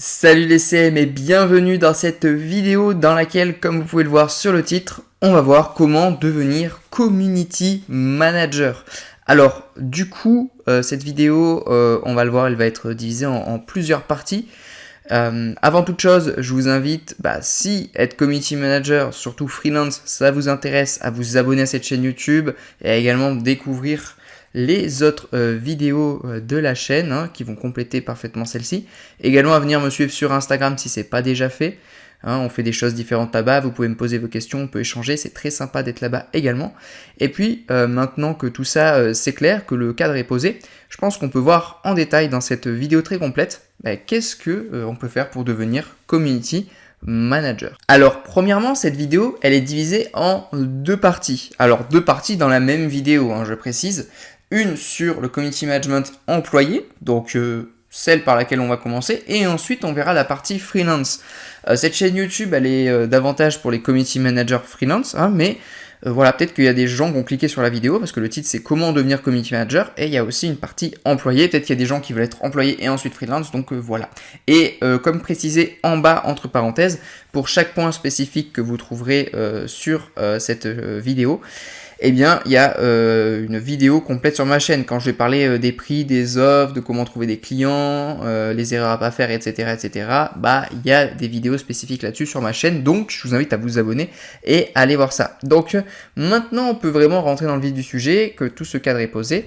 Salut les CM et bienvenue dans cette vidéo dans laquelle, comme vous pouvez le voir sur le titre, on va voir comment devenir community manager. Alors du coup, cette vidéo, on va le voir, elle va être divisée en plusieurs parties. Avant toute chose, je vous invite, si être community manager, surtout freelance, ça vous intéresse, à vous abonner à cette chaîne YouTube et à également découvrir les autres vidéos de la chaîne qui vont compléter parfaitement celle-ci. Également à venir me suivre sur Instagram si ce n'est pas déjà fait. On fait des choses différentes là-bas, vous pouvez me poser vos questions, on peut échanger, c'est très sympa d'être là-bas également. Et puis maintenant que tout ça c'est clair, que le cadre est posé, je pense qu'on peut voir en détail dans cette vidéo très complète qu'est-ce qu'on peut faire pour devenir community manager. Alors premièrement, cette vidéo elle est divisée en deux parties. Alors deux parties dans la même vidéo, je précise. Une sur le community management employé, donc celle par laquelle on va commencer, et ensuite on verra la partie freelance. Cette chaîne YouTube, elle est davantage pour les community managers freelance, mais voilà, peut-être qu'il y a des gens qui vont cliquer sur la vidéo, parce que le titre c'est comment devenir community manager, et il y a aussi une partie employé, peut-être qu'il y a des gens qui veulent être employés et ensuite freelance, donc voilà. Et comme précisé en bas, entre parenthèses, pour chaque point spécifique que vous trouverez sur cette vidéo, eh bien, il y a une vidéo complète sur ma chaîne quand je vais parler des prix, des offres, de comment trouver des clients, les erreurs à pas faire, etc., etc. Il y a des vidéos spécifiques là-dessus sur ma chaîne, donc je vous invite à vous abonner et aller voir ça. Donc maintenant, on peut vraiment rentrer dans le vif du sujet, que tout ce cadre est posé,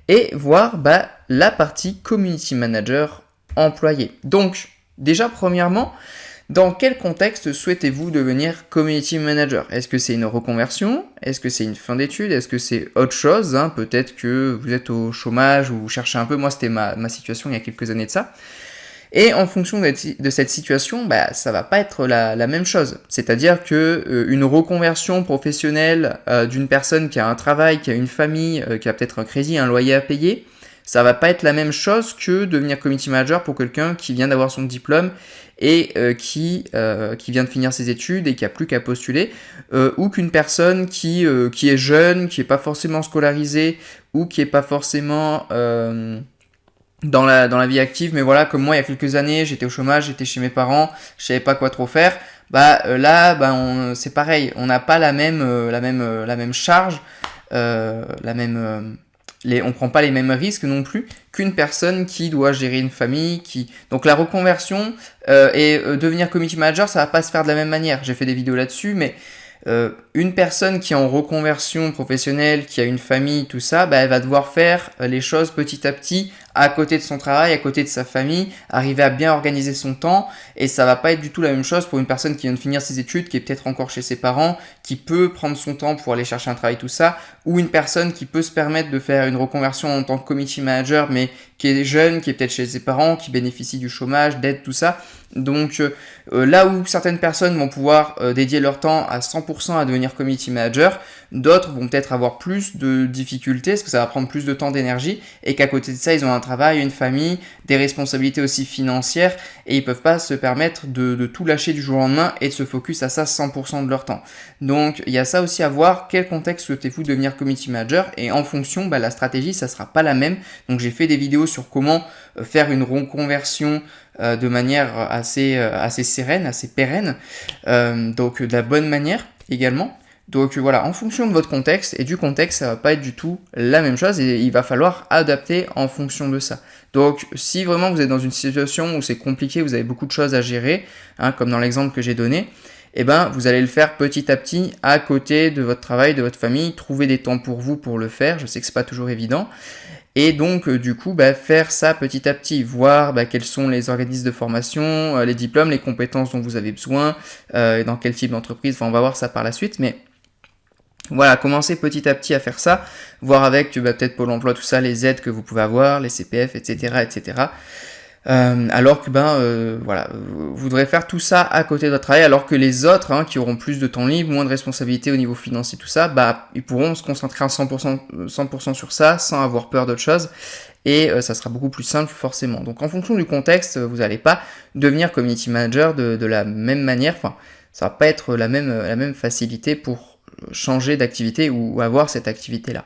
et voir la partie community manager employé. Donc, déjà, premièrement, dans quel contexte souhaitez-vous devenir community manager? Est-ce que c'est une reconversion? Est-ce que c'est une fin d'études? Est-ce que c'est autre chose? Peut-être que vous êtes au chômage ou vous cherchez un peu. Moi, c'était ma situation il y a quelques années de ça. Et en fonction de cette situation, ça va pas être la même chose. C'est-à-dire que une reconversion professionnelle d'une personne qui a un travail, qui a une famille, qui a peut-être un crédit, un loyer à payer, ça va pas être la même chose que devenir community manager pour quelqu'un qui vient d'avoir son diplôme et qui vient de finir ses études et qui a plus qu'à postuler, ou qu'une personne qui est jeune, qui est pas forcément scolarisée ou qui est pas forcément dans la vie active, mais voilà, comme moi il y a quelques années, j'étais au chômage, j'étais chez mes parents, je savais pas quoi trop faire. C'est pareil, on n'a pas la même charge, on prend pas les mêmes risques non plus qu'une personne qui doit gérer une famille, donc la reconversion et devenir community manager, ça va pas se faire de la même manière. J'ai fait des vidéos là-dessus, mais une personne qui est en reconversion professionnelle, qui a une famille, tout ça, elle va devoir faire les choses petit à petit à côté de son travail, à côté de sa famille, arriver à bien organiser son temps, et ça va pas être du tout la même chose pour une personne qui vient de finir ses études, qui est peut-être encore chez ses parents, qui peut prendre son temps pour aller chercher un travail, tout ça, ou une personne qui peut se permettre de faire une reconversion en tant que community manager, mais qui est jeune, qui est peut-être chez ses parents, qui bénéficie du chômage, d'aide, tout ça. Donc là où certaines personnes vont pouvoir dédier leur temps à 100% à devenir community manager, d'autres vont peut-être avoir plus de difficultés, parce que ça va prendre plus de temps, d'énergie, et qu'à côté de ça, ils ont un travail, une famille, des responsabilités aussi financières, et ils peuvent pas se permettre de tout lâcher du jour au lendemain et de se focus à ça 100% de leur temps. Donc il y a ça aussi à voir, quel contexte souhaitez-vous devenir community manager, et en fonction, la stratégie, ça sera pas la même. Donc j'ai fait des vidéos sur comment faire une reconversion de manière assez sereine, assez pérenne, donc de la bonne manière également. Donc voilà, en fonction de votre contexte et du contexte, ça va pas être du tout la même chose et il va falloir adapter en fonction de ça. Donc si vraiment vous êtes dans une situation où c'est compliqué, vous avez beaucoup de choses à gérer, comme dans l'exemple que j'ai donné, vous allez le faire petit à petit à côté de votre travail, de votre famille, trouver des temps pour vous pour le faire. Je sais que c'est pas toujours évident. Et donc, du coup, faire ça petit à petit, voir quels sont les organismes de formation, les diplômes, les compétences dont vous avez besoin, dans quel type d'entreprise, on va voir ça par la suite, mais voilà, commencez petit à petit à faire ça, voir avec peut-être Pôle emploi, tout ça, les aides que vous pouvez avoir, les CPF, etc., etc. Alors que vous devrez faire tout ça à côté de votre travail, alors que les autres qui auront plus de temps libre, moins de responsabilités au niveau financier, tout ça, ils pourront se concentrer à 100% sur ça, sans avoir peur d'autre chose, et ça sera beaucoup plus simple forcément. Donc en fonction du contexte, vous n'allez pas devenir community manager de la même manière, ça va pas être la même facilité pour changer d'activité ou avoir cette activité-là.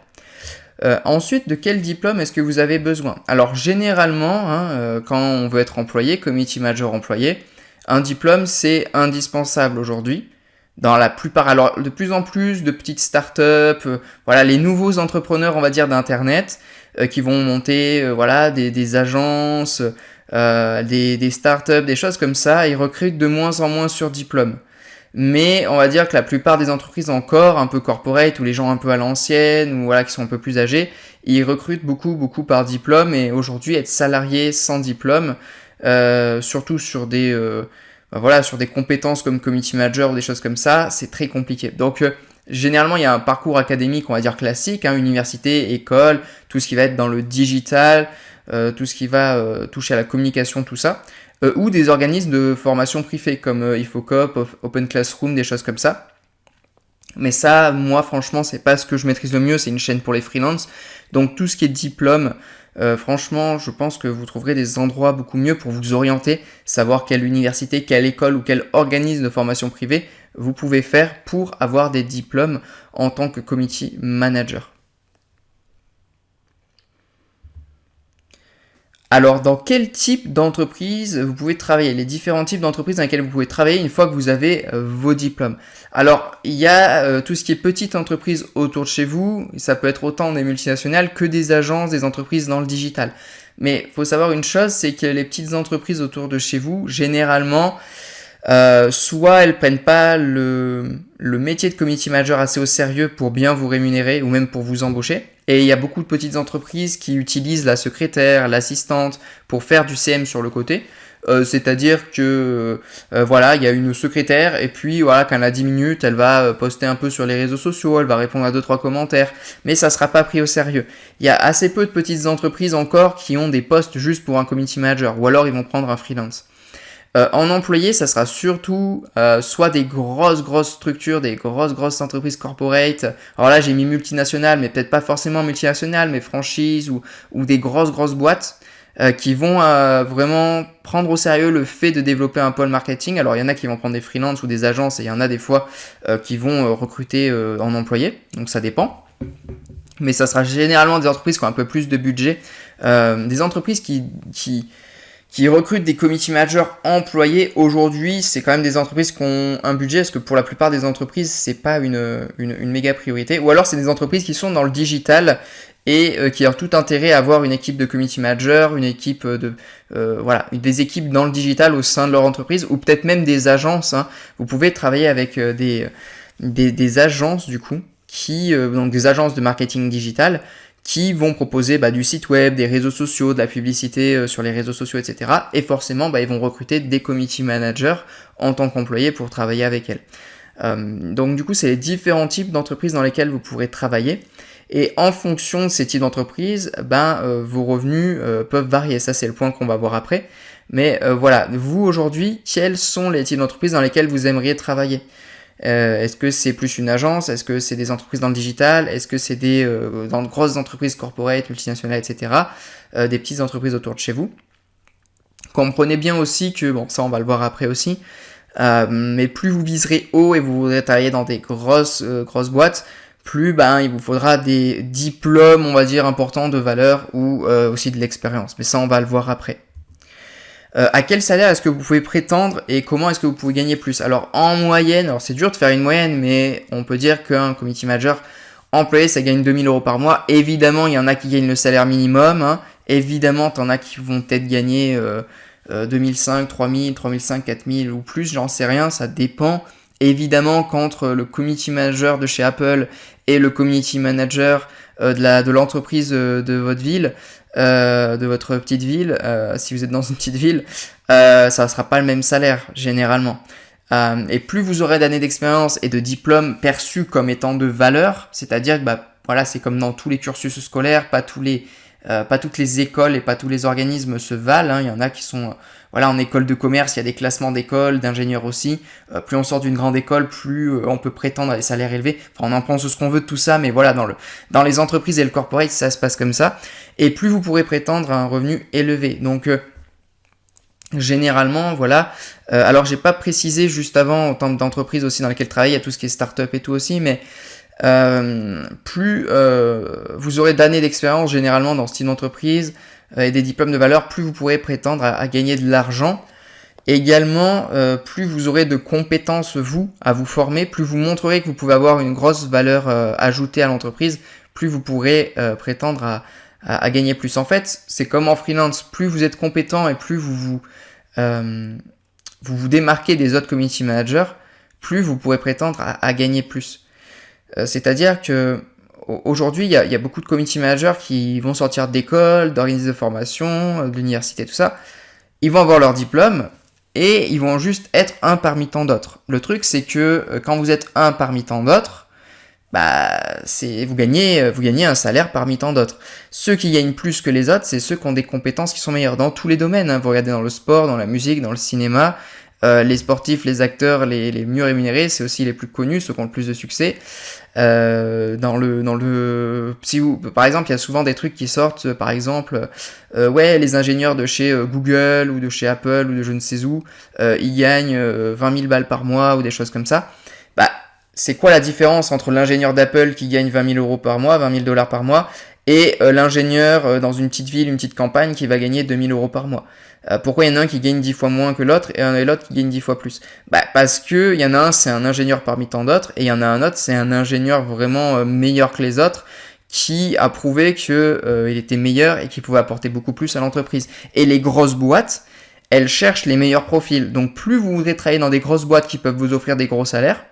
Ensuite, de quel diplôme est-ce que vous avez besoin? Alors généralement, quand on veut être employé, community manager employé, un diplôme c'est indispensable aujourd'hui. Dans la plupart, alors de plus en plus de petites startups, voilà, les nouveaux entrepreneurs, on va dire, d'internet, qui vont monter, voilà, des agences, des startups, des choses comme ça, ils recrutent de moins en moins sur diplôme. Mais on va dire que la plupart des entreprises encore un peu corporate ou les gens un peu à l'ancienne ou voilà qui sont un peu plus âgés, ils recrutent beaucoup par diplôme et aujourd'hui être salarié sans diplôme, surtout sur des voilà sur des compétences comme community manager ou des choses comme ça, c'est très compliqué. Donc généralement il y a un parcours académique on va dire classique, université, école, tout ce qui va être dans le digital, tout ce qui va toucher à la communication, tout ça. Ou des organismes de formation privés comme Ifocop, Open Classroom, des choses comme ça. Mais ça, moi franchement, c'est pas ce que je maîtrise le mieux, c'est une chaîne pour les freelances. Donc tout ce qui est diplôme, franchement, je pense que vous trouverez des endroits beaucoup mieux pour vous orienter, savoir quelle université, quelle école ou quel organisme de formation privée vous pouvez faire pour avoir des diplômes en tant que community manager. Alors, dans quel type d'entreprise vous pouvez travailler? Les différents types d'entreprises dans lesquelles vous pouvez travailler une fois que vous avez vos diplômes. Alors, il y a tout ce qui est petite entreprise autour de chez vous. Ça peut être autant des multinationales que des agences, des entreprises dans le digital. Mais il faut savoir une chose, c'est que les petites entreprises autour de chez vous, généralement, soit elles prennent pas le métier de community manager assez au sérieux pour bien vous rémunérer ou même pour vous embaucher. Et il y a beaucoup de petites entreprises qui utilisent la secrétaire, l'assistante pour faire du CM sur le côté. C'est-à-dire que voilà, il y a une secrétaire et puis voilà, quand elle a 10 minutes, elle va poster un peu sur les réseaux sociaux, elle va répondre à 2-3 commentaires, mais ça sera pas pris au sérieux. Il y a assez peu de petites entreprises encore qui ont des postes juste pour un community manager ou alors ils vont prendre un freelance. En employé, ça sera surtout soit des grosses structures, des grosses entreprises corporate. Alors là, j'ai mis multinationales, mais peut-être pas forcément multinationales, mais franchises ou des grosses boîtes qui vont vraiment prendre au sérieux le fait de développer un pôle marketing. Alors il y en a qui vont prendre des freelances ou des agences et il y en a des fois qui vont recruter en employé. Donc ça dépend. Mais ça sera généralement des entreprises qui ont un peu plus de budget, des entreprises qui recrutent des community managers employés aujourd'hui, c'est quand même des entreprises qui ont un budget, parce que pour la plupart des entreprises, c'est pas une méga priorité. Ou alors c'est des entreprises qui sont dans le digital et qui ont tout intérêt à avoir une équipe de community manager, une équipe voilà, des équipes dans le digital au sein de leur entreprise, ou peut-être même des agences. Vous pouvez travailler avec des agences du coup, donc des agences de marketing digital, qui vont proposer du site web, des réseaux sociaux, de la publicité sur les réseaux sociaux, etc. Et forcément, ils vont recruter des community managers en tant qu'employés pour travailler avec elles. Donc du coup, c'est les différents types d'entreprises dans lesquelles vous pourrez travailler. Et en fonction de ces types d'entreprises, vos revenus peuvent varier. Ça, c'est le point qu'on va voir après. Mais voilà, vous aujourd'hui, quels sont les types d'entreprises dans lesquelles vous aimeriez travailler ? Est-ce que c'est plus une agence? Est-ce que c'est des entreprises dans le digital? Est-ce que c'est dans de grosses entreprises corporate, multinationales, etc. Des petites entreprises autour de chez vous? Comprenez bien aussi que, ça on va le voir après aussi, mais plus vous viserez haut et vous voudrez travailler dans des grosses boîtes, plus il vous faudra des diplômes, on va dire, importants de valeur ou aussi de l'expérience. Mais ça on va le voir après. À quel salaire est-ce que vous pouvez prétendre et comment est-ce que vous pouvez gagner plus? Alors en moyenne, alors c'est dur de faire une moyenne, mais on peut dire qu'un community manager employé, ça gagne 2000 € par mois. Évidemment, il y en a qui gagnent le salaire minimum. Évidemment, t'en as qui vont peut-être gagner 2005, 3000, 3005, 4000 ou plus, j'en sais rien, ça dépend. Évidemment, qu'entre le community manager de chez Apple et le community manager de l'entreprise de votre ville, de votre petite ville, si vous êtes dans une petite ville, ça sera pas le même salaire généralement. Et plus vous aurez d'années d'expérience et de diplômes perçus comme étant de valeur, c'est-à-dire que voilà, c'est comme dans tous les cursus scolaires, pas toutes les écoles et pas tous les organismes se valent. Il y en a qui sont en école de commerce, il y a des classements d'écoles, d'ingénieurs aussi. Plus on sort d'une grande école, plus on peut prétendre à des salaires élevés. Enfin, on en pense ce qu'on veut de tout ça, mais voilà, dans les entreprises et le corporate, ça se passe comme ça. Et plus vous pourrez prétendre à un revenu élevé. Donc généralement, voilà. Alors j'ai pas précisé juste avant en termes d'entreprise aussi dans lesquelles travailler, il y a tout ce qui est start-up et tout aussi, mais plus vous aurez d'années d'expérience généralement dans ce type d'entreprise et des diplômes de valeur, plus vous pourrez prétendre à gagner de l'argent. Également, plus vous aurez de compétences, vous, à vous former, plus vous montrerez que vous pouvez avoir une grosse valeur ajoutée à l'entreprise, plus vous pourrez prétendre à gagner plus. En fait, c'est comme en freelance, plus vous êtes compétent et plus vous vous démarquez des autres community managers, plus vous pourrez prétendre à gagner plus. C'est-à-dire que aujourd'hui, il y a beaucoup de community managers qui vont sortir d'écoles, d'organismes de formation, de l'université, tout ça. Ils vont avoir leur diplôme et ils vont juste être un parmi tant d'autres. Le truc, c'est que quand vous êtes un parmi tant d'autres, vous gagnez un salaire parmi tant d'autres. Ceux qui gagnent plus que les autres, c'est ceux qui ont des compétences qui sont meilleures dans tous les domaines. Vous regardez dans le sport, dans la musique, dans le cinéma. Les sportifs, les acteurs les mieux rémunérés, c'est aussi les plus connus, ceux qui ont le plus de succès. Par exemple, il y a souvent des trucs qui sortent, par exemple, les ingénieurs de chez Google ou de chez Apple ou de je ne sais où, ils gagnent 20 000 balles par mois ou des choses comme ça. C'est quoi la différence entre l'ingénieur d'Apple qui gagne 20 000 euros par mois, 20 000 dollars par mois, et l'ingénieur dans une petite ville, une petite campagne qui va gagner 2 000 euros par mois? Pourquoi il y en a un qui gagne 10 fois moins que l'autre et l'autre qui gagne 10 fois plus? Parce que il y en a un, c'est un ingénieur parmi tant d'autres, et il y en a un autre, c'est un ingénieur vraiment meilleur que les autres, qui a prouvé que il était meilleur et qu'il pouvait apporter beaucoup plus à l'entreprise. Et les grosses boîtes, elles cherchent les meilleurs profils. Donc plus vous voudrez travailler dans des grosses boîtes qui peuvent vous offrir des gros salaires,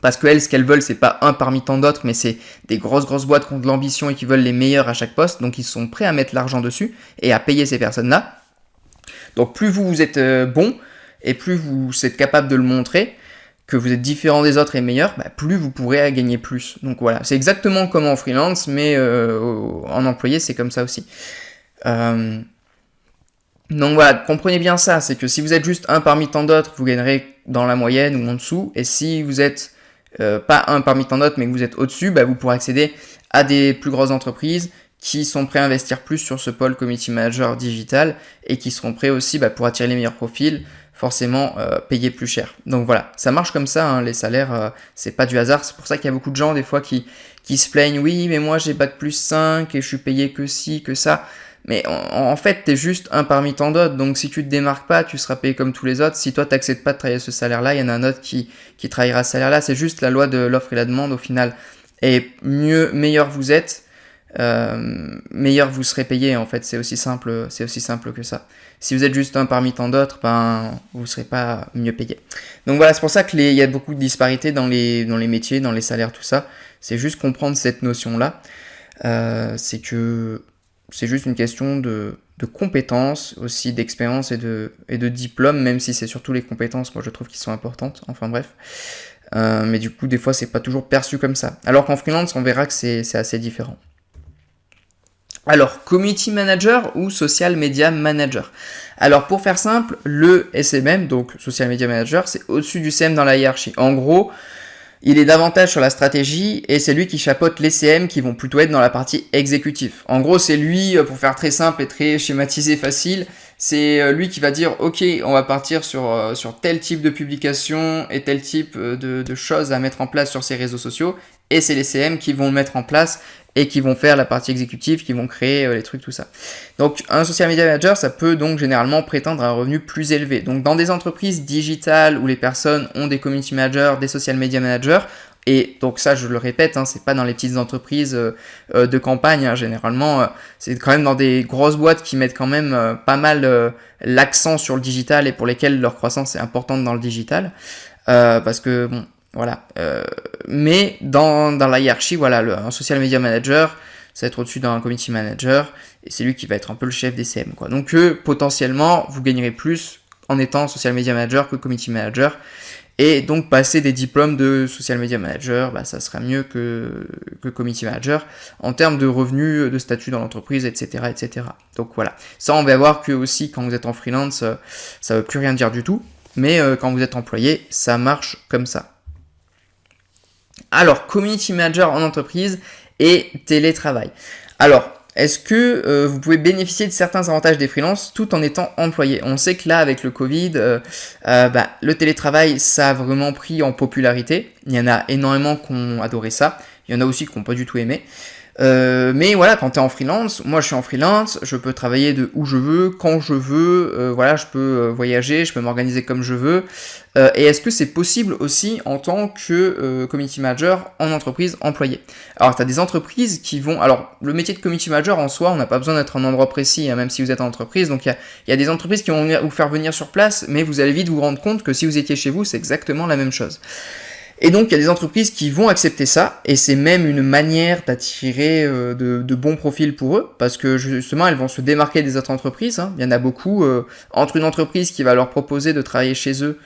parce qu'elles, ce qu'elles veulent, c'est pas un parmi tant d'autres, mais c'est des grosses boîtes qui ont de l'ambition et qui veulent les meilleurs à chaque poste, donc ils sont prêts à mettre l'argent dessus et à payer ces personnes-là. Donc plus vous êtes bon, et plus vous êtes capable de le montrer, que vous êtes différent des autres et meilleur, plus vous pourrez gagner plus. Donc voilà, c'est exactement comme en freelance, mais en employé, c'est comme ça aussi. Donc voilà, comprenez bien ça, c'est que si vous êtes juste un parmi tant d'autres, vous gagnerez dans la moyenne ou en dessous, et si vous êtes pas un parmi tant d'autres, mais que vous êtes au-dessus, vous pourrez accéder à des plus grosses entreprises qui sont prêts à investir plus sur ce pôle community manager digital et qui seront prêts aussi pour attirer les meilleurs profils, forcément payer plus cher. Donc voilà, ça marche comme ça, les salaires, c'est pas du hasard. C'est pour ça qu'il y a beaucoup de gens des fois qui se plaignent, oui mais moi j'ai bac plus 5 et je suis payé que ci, que ça. Mais en fait, t'es juste un parmi tant d'autres, donc si tu te démarques pas, tu seras payé comme tous les autres. Si toi t'acceptes pas de travailler ce salaire-là, il y en a un autre qui travaillera ce salaire-là. C'est juste la loi de l'offre et la demande au final. Et meilleur vous êtes, meilleur vous serez payé. En fait, c'est aussi simple que ça. Si vous êtes juste un parmi tant d'autres, vous serez pas mieux payé. Donc voilà, c'est pour ça qu'il y a beaucoup de disparités dans les métiers, dans les salaires, tout ça. C'est juste comprendre cette notion-là. C'est juste une question de compétences, aussi d'expérience et de diplôme, même si c'est surtout les compétences, moi je trouve qu'ils sont importantes, enfin bref. Mais du coup, des fois, c'est pas toujours perçu comme ça. Alors qu'en freelance, on verra que c'est assez différent. Alors, community manager ou social media manager? Alors, pour faire simple, le SMM, donc social media manager, c'est au-dessus du CM dans la hiérarchie. En gros, il est davantage sur la stratégie et c'est lui qui chapeaute les CM qui vont plutôt être dans la partie exécutive. En gros, c'est lui, pour faire très simple et très schématisé facile, c'est lui qui va dire « Ok, on va partir sur tel type de publication et tel type de choses à mettre en place sur ces réseaux sociaux. » Et c'est les CM qui vont le mettre en place et qui vont faire la partie exécutive, qui vont créer les trucs, tout ça. Donc un social media manager, ça peut donc généralement prétendre à un revenu plus élevé. Donc dans des entreprises digitales où les personnes ont des community managers, des social media managers, et donc ça je le répète, c'est pas dans les petites entreprises de campagne, généralement c'est quand même dans des grosses boîtes qui mettent quand même pas mal l'accent sur le digital et pour lesquelles leur croissance est importante dans le digital, parce que bon, voilà. Mais dans la hiérarchie, voilà, un social media manager, ça va être au-dessus d'un community manager, et c'est lui qui va être un peu le chef des CM, quoi. Donc potentiellement, vous gagnerez plus en étant social media manager que community manager, et donc passer des diplômes de social media manager, ça sera mieux que community manager, en termes de revenus, de statut dans l'entreprise, etc., etc. Donc voilà. Ça, on va voir que aussi, quand vous êtes en freelance, ça veut plus rien dire du tout, mais quand vous êtes employé, ça marche comme ça. Alors, community manager en entreprise et télétravail. Alors, est-ce que vous pouvez bénéficier de certains avantages des freelances tout en étant employé? On sait que là, avec le Covid, le télétravail, ça a vraiment pris en popularité. Il y en a énormément qui ont adoré ça. Il y en a aussi qui n'ont pas du tout aimé. Mais voilà, quand tu es en freelance, moi je suis en freelance, je peux travailler de où je veux, quand je veux, voilà, je peux voyager, je peux m'organiser comme je veux. Et est-ce que c'est possible aussi en tant que community manager en entreprise employée? Alors, tu as des entreprises qui vont... Alors, le métier de community manager en soi, on n'a pas besoin d'être en endroit précis, hein, même si vous êtes en entreprise. Donc, il y a des entreprises qui vont vous faire venir sur place, mais vous allez vite vous rendre compte que si vous étiez chez vous, c'est exactement la même chose. Et donc, il y a des entreprises qui vont accepter ça, et c'est même une manière d'attirer de bons profils pour eux, parce que justement, elles vont se démarquer des autres entreprises. Hein. Il y en a beaucoup. Entre une entreprise qui va leur proposer de travailler chez eux,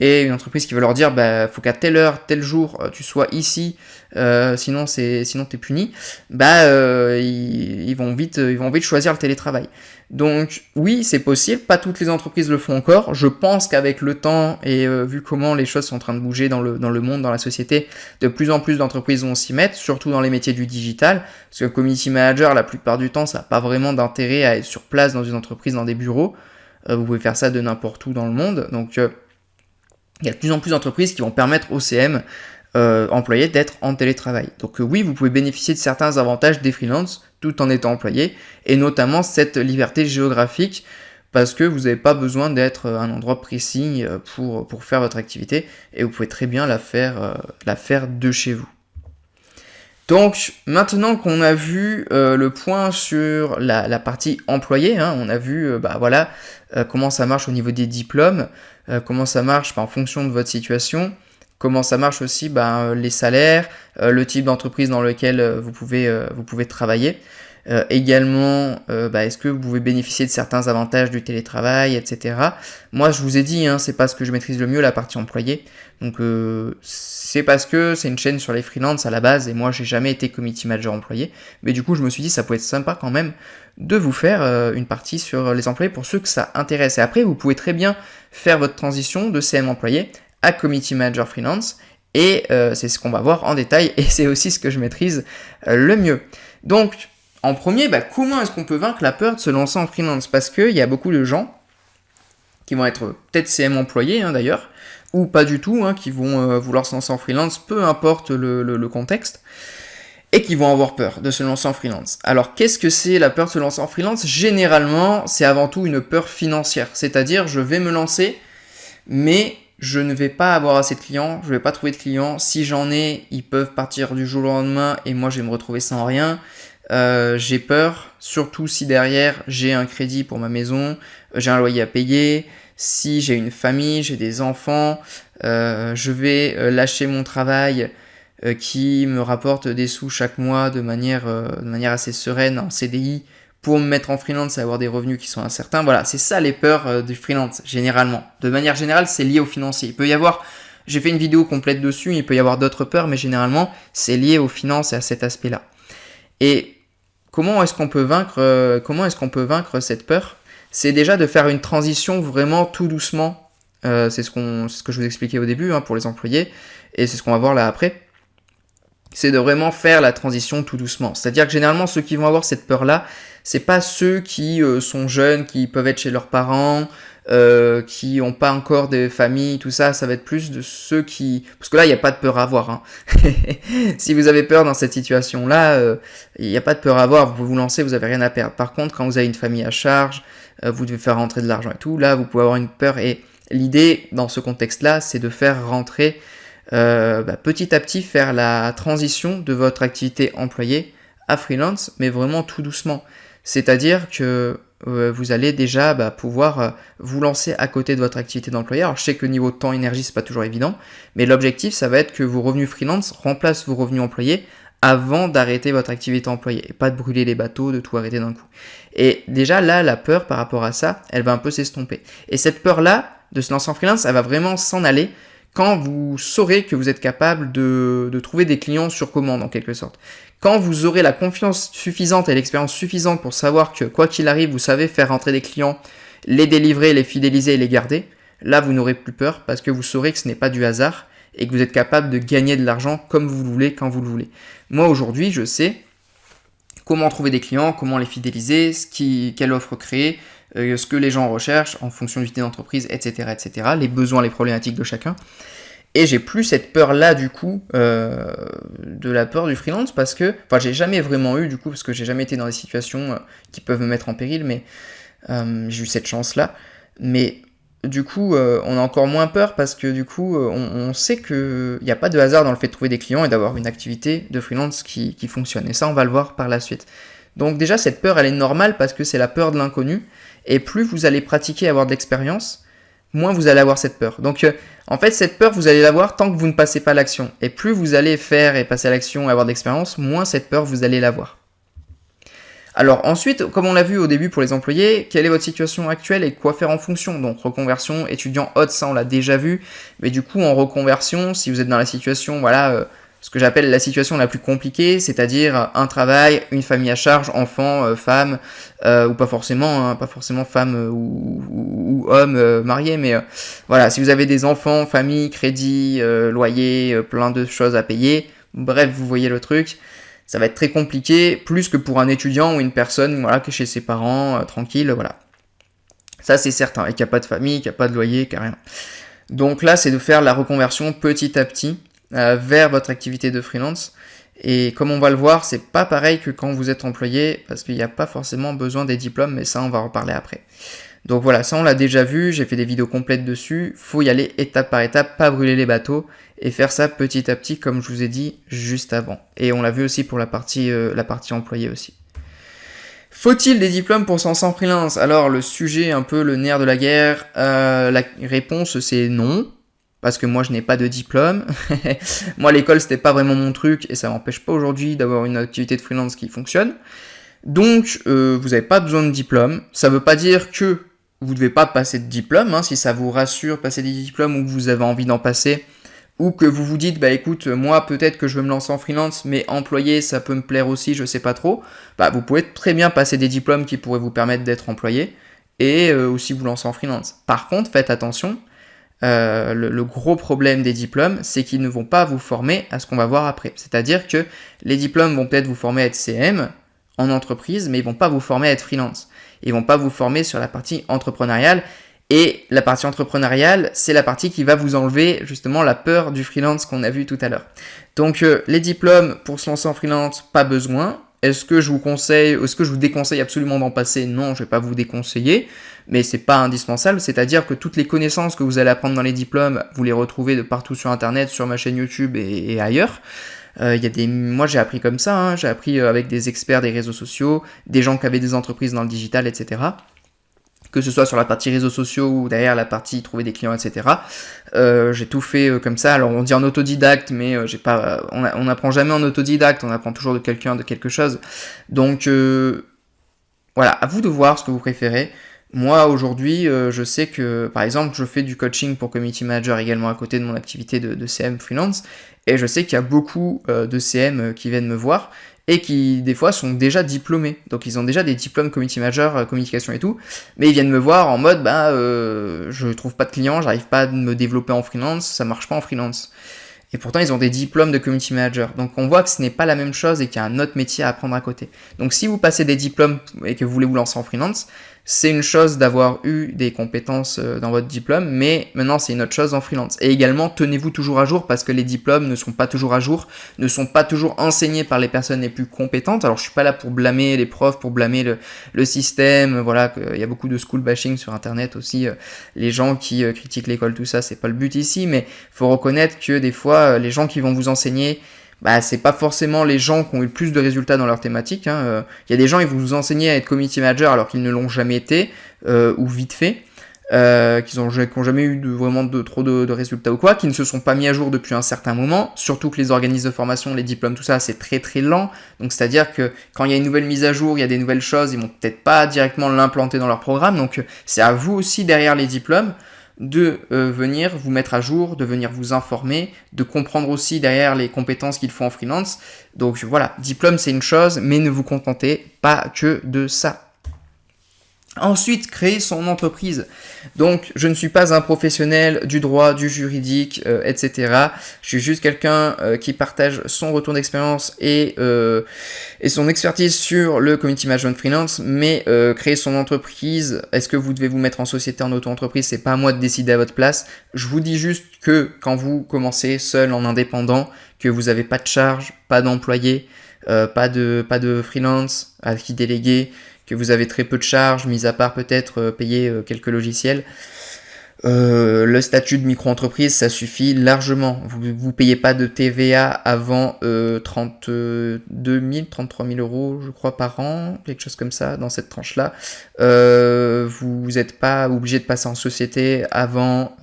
et une entreprise qui va leur dire faut qu'à telle heure, tel jour, tu sois ici, sinon t'es puni, ils vont vite choisir le télétravail. Donc oui, c'est possible, pas toutes les entreprises le font encore. Je pense qu'avec le temps et vu comment les choses sont en train de bouger dans le monde, dans la société, de plus en plus d'entreprises vont s'y mettre, surtout dans les métiers du digital, parce que community manager, la plupart du temps, ça n'a pas vraiment d'intérêt à être sur place dans une entreprise, dans des bureaux. Vous pouvez faire ça de n'importe où dans le monde, donc il y a de plus en plus d'entreprises qui vont permettre aux CM employés d'être en télétravail. Donc oui, vous pouvez bénéficier de certains avantages des freelances tout en étant employé, et notamment cette liberté géographique, parce que vous n'avez pas besoin d'être à un endroit précis pour faire votre activité, et vous pouvez très bien la faire de chez vous. Donc maintenant qu'on a vu le point sur la partie employée, hein, on a vu comment ça marche au niveau des diplômes, comment ça marche en fonction de votre situation, comment ça marche aussi les salaires, le type d'entreprise dans lequel vous pouvez travailler. Également, est-ce que vous pouvez bénéficier de certains avantages du télétravail, etc. Moi, je vous ai dit, hein, c'est pas ce que je maîtrise le mieux, la partie employée. Donc, c'est parce que c'est une chaîne sur les freelances à la base, et moi, j'ai jamais été community manager employé. Mais du coup, je me suis dit, ça peut être sympa quand même de vous faire une partie sur les employés pour ceux que ça intéresse. Et après, vous pouvez très bien faire votre transition de CM employé à community manager freelance. Et c'est ce qu'on va voir en détail, et c'est aussi ce que je maîtrise le mieux. Donc, en premier, comment est-ce qu'on peut vaincre la peur de se lancer en freelance? Parce qu'il y a beaucoup de gens qui vont être peut-être CM employés d'ailleurs, ou pas du tout, qui vont vouloir se lancer en freelance, peu importe le contexte, et qui vont avoir peur de se lancer en freelance. Alors qu'est-ce que c'est la peur de se lancer en freelance? Généralement, c'est avant tout une peur financière, c'est-à-dire je vais me lancer, mais je ne vais pas avoir assez de clients, je ne vais pas trouver de clients, si j'en ai, ils peuvent partir du jour au lendemain, et moi je vais me retrouver sans rien. J'ai peur, surtout si derrière j'ai un crédit pour ma maison, j'ai un loyer à payer, si j'ai une famille, j'ai des enfants, je vais lâcher mon travail qui me rapporte des sous chaque mois de manière assez sereine en CDI pour me mettre en freelance et avoir des revenus qui sont incertains. Voilà, c'est ça les peurs du freelance généralement. De manière générale, c'est lié au financier. Il peut y avoir, j'ai fait une vidéo complète dessus, il peut y avoir d'autres peurs, mais généralement c'est lié aux finances et à cet aspect-là. Et comment est-ce qu'on peut vaincre cette peur? C'est déjà de faire une transition vraiment tout doucement. C'est ce que je vous expliquais au début pour les employés, et c'est ce qu'on va voir là après. C'est de vraiment faire la transition tout doucement. C'est-à-dire que généralement, ceux qui vont avoir cette peur-là, c'est pas ceux qui sont jeunes, qui peuvent être chez leurs parents, qui n'ont pas encore de famille, tout ça, ça va être plus de ceux qui... Parce que là, il n'y a pas de peur à avoir. Si vous avez peur dans cette situation-là, il n'y a pas de peur à avoir, vous pouvez vous lancer, vous n'avez rien à perdre. Par contre, quand vous avez une famille à charge, vous devez faire rentrer de l'argent et tout, là, vous pouvez avoir une peur. Et l'idée, dans ce contexte-là, c'est de faire rentrer, petit à petit, faire la transition de votre activité employée à freelance, mais vraiment tout doucement. C'est-à-dire que vous allez déjà pouvoir vous lancer à côté de votre activité d'employé. Alors je sais que niveau temps, énergie, c'est pas toujours évident, mais l'objectif, ça va être que vos revenus freelance remplacent vos revenus employés avant d'arrêter votre activité employée, et pas de brûler les bateaux, de tout arrêter d'un coup. Et déjà là, la peur par rapport à ça, elle va un peu s'estomper. Et cette peur-là, de se lancer en freelance, elle va vraiment s'en aller quand vous saurez que vous êtes capable de trouver des clients sur commande en quelque sorte. Quand vous aurez la confiance suffisante et l'expérience suffisante pour savoir que quoi qu'il arrive, vous savez faire rentrer des clients, les délivrer, les fidéliser et les garder, là vous n'aurez plus peur parce que vous saurez que ce n'est pas du hasard et que vous êtes capable de gagner de l'argent comme vous le voulez, quand vous le voulez. Moi aujourd'hui, je sais Comment trouver des clients, comment les fidéliser, quelle offre créer, ce que les gens recherchent en fonction d'unité d'entreprise, etc., etc., les besoins, les problématiques de chacun. Et j'ai plus cette peur-là, du coup, de la peur du freelance, parce que, enfin, j'ai jamais vraiment eu, du coup, parce que j'ai jamais été dans des situations qui peuvent me mettre en péril, mais j'ai eu cette chance-là. Mais du coup, on a encore moins peur, parce que du coup, on sait qu'il n'y a pas de hasard dans le fait de trouver des clients et d'avoir une activité de freelance qui fonctionne. Et ça, on va le voir par la suite. Donc déjà, cette peur, elle est normale, parce que c'est la peur de l'inconnu. Et plus vous allez pratiquer et avoir de l'expérience, moins vous allez avoir cette peur. Donc, en fait, cette peur, vous allez l'avoir tant que vous ne passez pas à l'action. Et plus vous allez faire et passer à l'action et avoir d'expérience, moins cette peur, vous allez l'avoir. Alors ensuite, comme on l'a vu au début pour les employés, quelle est votre situation actuelle et quoi faire en fonction? Donc reconversion, étudiant hot, ça on l'a déjà vu. Mais du coup, en reconversion, si vous êtes dans la situation, voilà, ce que j'appelle la situation la plus compliquée, c'est-à-dire un travail, une famille à charge, enfants, femmes, ou pas forcément femme ou homme marié, mais voilà, si vous avez des enfants, famille, crédit, loyer, plein de choses à payer, bref, vous voyez le truc, ça va être très compliqué, plus que pour un étudiant ou une personne voilà, qui est chez ses parents, tranquille, voilà. Ça c'est certain, et qui n'a pas de famille, qui n'a pas de loyer, qui n'a rien. Donc là, c'est de faire la reconversion petit à petit, vers votre activité de freelance. Et comme on va le voir, c'est pas pareil que quand vous êtes employé, parce qu'il n'y a pas forcément besoin des diplômes, mais ça on va en reparler après. Donc voilà, ça on l'a déjà vu, j'ai fait des vidéos complètes dessus, faut y aller étape par étape, pas brûler les bateaux, et faire ça petit à petit comme je vous ai dit juste avant. Et on l'a vu aussi pour la partie employée aussi. Faut-il des diplômes pour se lancer en freelance? Alors le sujet, un peu le nerf de la guerre, la réponse c'est non. Parce que moi je n'ai pas de diplôme. Moi l'école c'était pas vraiment mon truc et ça m'empêche pas aujourd'hui d'avoir une activité de freelance qui fonctionne. Donc vous n'avez pas besoin de diplôme. Ça veut pas dire que vous ne devez pas passer de diplôme, hein, si ça vous rassure passer des diplômes ou que vous avez envie d'en passer. Ou que vous vous dites, bah écoute, moi peut-être que je veux me lancer en freelance, mais employé ça peut me plaire aussi, je sais pas trop. Bah vous pouvez très bien passer des diplômes qui pourraient vous permettre d'être employé et aussi vous lancer en freelance. Par contre, faites attention. Le gros problème des diplômes, c'est qu'ils ne vont pas vous former à ce qu'on va voir après. C'est-à-dire que les diplômes vont peut-être vous former à être CM en entreprise, mais ils vont pas vous former à être freelance. Ils vont pas vous former sur la partie entrepreneuriale. Et la partie entrepreneuriale, c'est la partie qui va vous enlever justement la peur du freelance qu'on a vu tout à l'heure. Donc les diplômes pour se lancer en freelance, pas besoin. Est-ce que je vous déconseille absolument d'en passer? Non, je vais pas vous déconseiller, mais c'est pas indispensable, c'est-à-dire que toutes les connaissances que vous allez apprendre dans les diplômes, vous les retrouvez de partout sur internet, sur ma chaîne YouTube et ailleurs. Moi j'ai appris comme ça, hein, j'ai appris avec des experts des réseaux sociaux, des gens qui avaient des entreprises dans le digital, etc. Que ce soit sur la partie réseaux sociaux ou derrière la partie trouver des clients, etc. J'ai tout fait comme ça. Alors on dit en autodidacte, mais on n'apprend jamais en autodidacte, on apprend toujours de quelqu'un, de quelque chose. Donc voilà, à vous de voir ce que vous préférez. Moi aujourd'hui, je sais que par exemple, je fais du coaching pour community manager également à côté de mon activité de CM freelance, et je sais qu'il y a beaucoup de CM qui viennent me voir et qui des fois sont déjà diplômés, donc ils ont déjà des diplômes community manager, communication et tout, mais ils viennent me voir en mode je trouve pas de clients, j'arrive pas à me développer en freelance, ça marche pas en freelance. Et pourtant ils ont des diplômes de community manager, donc on voit que ce n'est pas la même chose et qu'il y a un autre métier à apprendre à côté. Donc si vous passez des diplômes et que vous voulez vous lancer en freelance, c'est une chose d'avoir eu des compétences dans votre diplôme, mais maintenant c'est une autre chose en freelance. Et également, tenez-vous toujours à jour parce que les diplômes ne sont pas toujours à jour, ne sont pas toujours enseignés par les personnes les plus compétentes. Alors je suis pas là pour blâmer les profs, pour blâmer le système, voilà, il y a beaucoup de school bashing sur internet aussi, les gens qui critiquent l'école, tout ça, c'est pas le but ici, mais faut reconnaître que des fois, les gens qui vont vous enseigner, c'est pas forcément les gens qui ont eu le plus de résultats dans leur thématique. Hein. Y a des gens, ils vont vous enseigner à être community manager alors qu'ils ne l'ont jamais été, ou vite fait, qui n'ont jamais eu vraiment trop de résultats ou quoi, qui ne se sont pas mis à jour depuis un certain moment, surtout que les organismes de formation, les diplômes, tout ça, c'est très très lent. Donc c'est-à-dire que quand il y a une nouvelle mise à jour, il y a des nouvelles choses, ils vont peut-être pas directement l'implanter dans leur programme. Donc c'est à vous aussi derrière les diplômes de venir vous mettre à jour, de venir vous informer, de comprendre aussi derrière les compétences qu'il faut en freelance. Donc voilà, diplôme c'est une chose, mais ne vous contentez pas que de ça. Ensuite, créer son entreprise. Donc, je ne suis pas un professionnel du droit, du juridique, etc. Je suis juste quelqu'un qui partage son retour d'expérience et son expertise sur le community management freelance. Mais créer son entreprise, est-ce que vous devez vous mettre en société, en auto-entreprise? C'est pas à moi de décider à votre place. Je vous dis juste que quand vous commencez seul en indépendant, que vous n'avez pas de charge, pas d'employé, pas de freelance à qui déléguer, que vous avez très peu de charges, mis à part peut-être payer quelques logiciels, le statut de micro-entreprise, ça suffit largement. Vous payez pas de TVA avant 32 000, 33 000 euros, je crois, par an, quelque chose comme ça, dans cette tranche-là. Vous n'êtes pas obligé de passer en société avant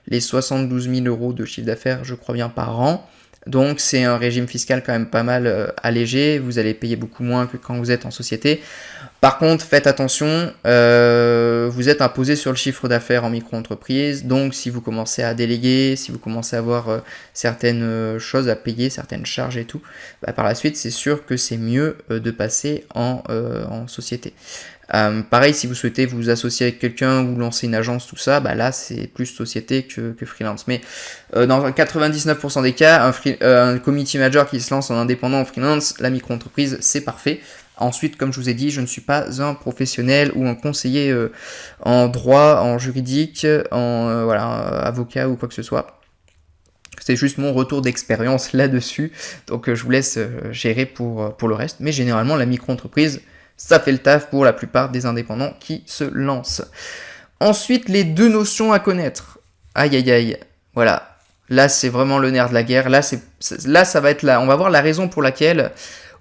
les 72 000 euros de chiffre d'affaires, je crois bien, par an. Donc c'est un régime fiscal quand même pas mal allégé, vous allez payer beaucoup moins que quand vous êtes en société. Par contre, faites attention, vous êtes imposé sur le chiffre d'affaires en micro-entreprise, donc si vous commencez à déléguer, si vous commencez à avoir certaines choses à payer, certaines charges et tout, bah, par la suite c'est sûr que c'est mieux de passer en société. Pareil, si vous souhaitez vous associer avec quelqu'un ou lancer une agence, tout ça, bah là c'est plus société que freelance. Mais dans 99% des cas, un community manager qui se lance en indépendant en freelance, la micro-entreprise, c'est parfait. Ensuite, comme je vous ai dit, je ne suis pas un professionnel ou un conseiller en droit, en juridique, en avocat ou quoi que ce soit. C'est juste mon retour d'expérience là-dessus. Donc je vous laisse gérer pour le reste. Mais généralement, la micro-entreprise, ça fait le taf pour la plupart des indépendants qui se lancent. Ensuite, les deux notions à connaître. Aïe aïe aïe. Voilà. Là, c'est vraiment le nerf de la guerre. Là, ça va être là. On va voir la raison pour laquelle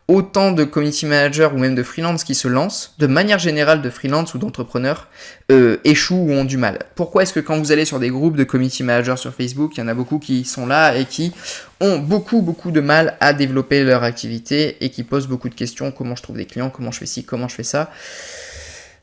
autant de community managers ou même de freelance qui se lancent, de manière générale de freelance ou d'entrepreneurs, échouent ou ont du mal. Pourquoi est-ce que quand vous allez sur des groupes de community managers sur Facebook, il y en a beaucoup qui sont là et qui ont beaucoup de mal à développer leur activité et qui posent beaucoup de questions, comment je trouve des clients, comment je fais ci, comment je fais ça.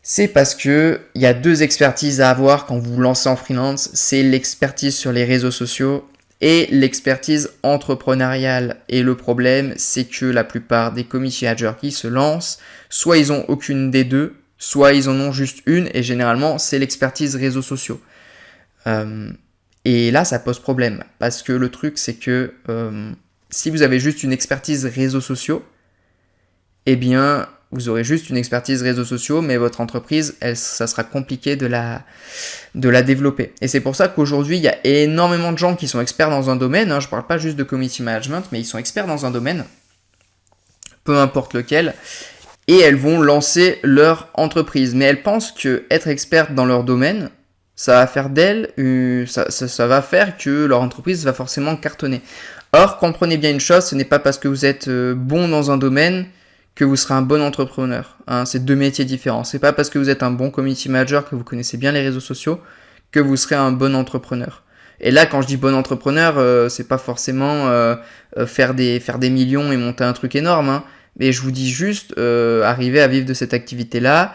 C'est parce que il y a deux expertises à avoir quand vous vous lancez en freelance, c'est l'expertise sur les réseaux sociaux et l'expertise entrepreneuriale. Et le problème, c'est que la plupart des community managers qui se lancent, soit ils ont aucune des deux, soit ils en ont juste une, et généralement, c'est l'expertise réseaux sociaux. Et là, ça pose problème, parce que le truc, c'est que si vous avez juste une expertise réseaux sociaux, eh bien, vous aurez juste une expertise réseaux sociaux, mais votre entreprise, ça sera compliqué de la développer. Et c'est pour ça qu'aujourd'hui, il y a énormément de gens qui sont experts dans un domaine. Je ne parle pas juste de community management, mais ils sont experts dans un domaine, peu importe lequel, et elles vont lancer leur entreprise. Mais elles pensent que être experte dans leur domaine, ça va faire d'elles, ça va faire que leur entreprise va forcément cartonner. Or, comprenez bien une chose, ce n'est pas parce que vous êtes bon dans un domaine que vous serez un bon entrepreneur. C'est deux métiers différents. C'est pas parce que vous êtes un bon community manager, que vous connaissez bien les réseaux sociaux, que vous serez un bon entrepreneur. Et là, quand je dis bon entrepreneur, c'est pas forcément faire des millions et monter un truc énorme. Mais je vous dis juste arriver à vivre de cette activité-là,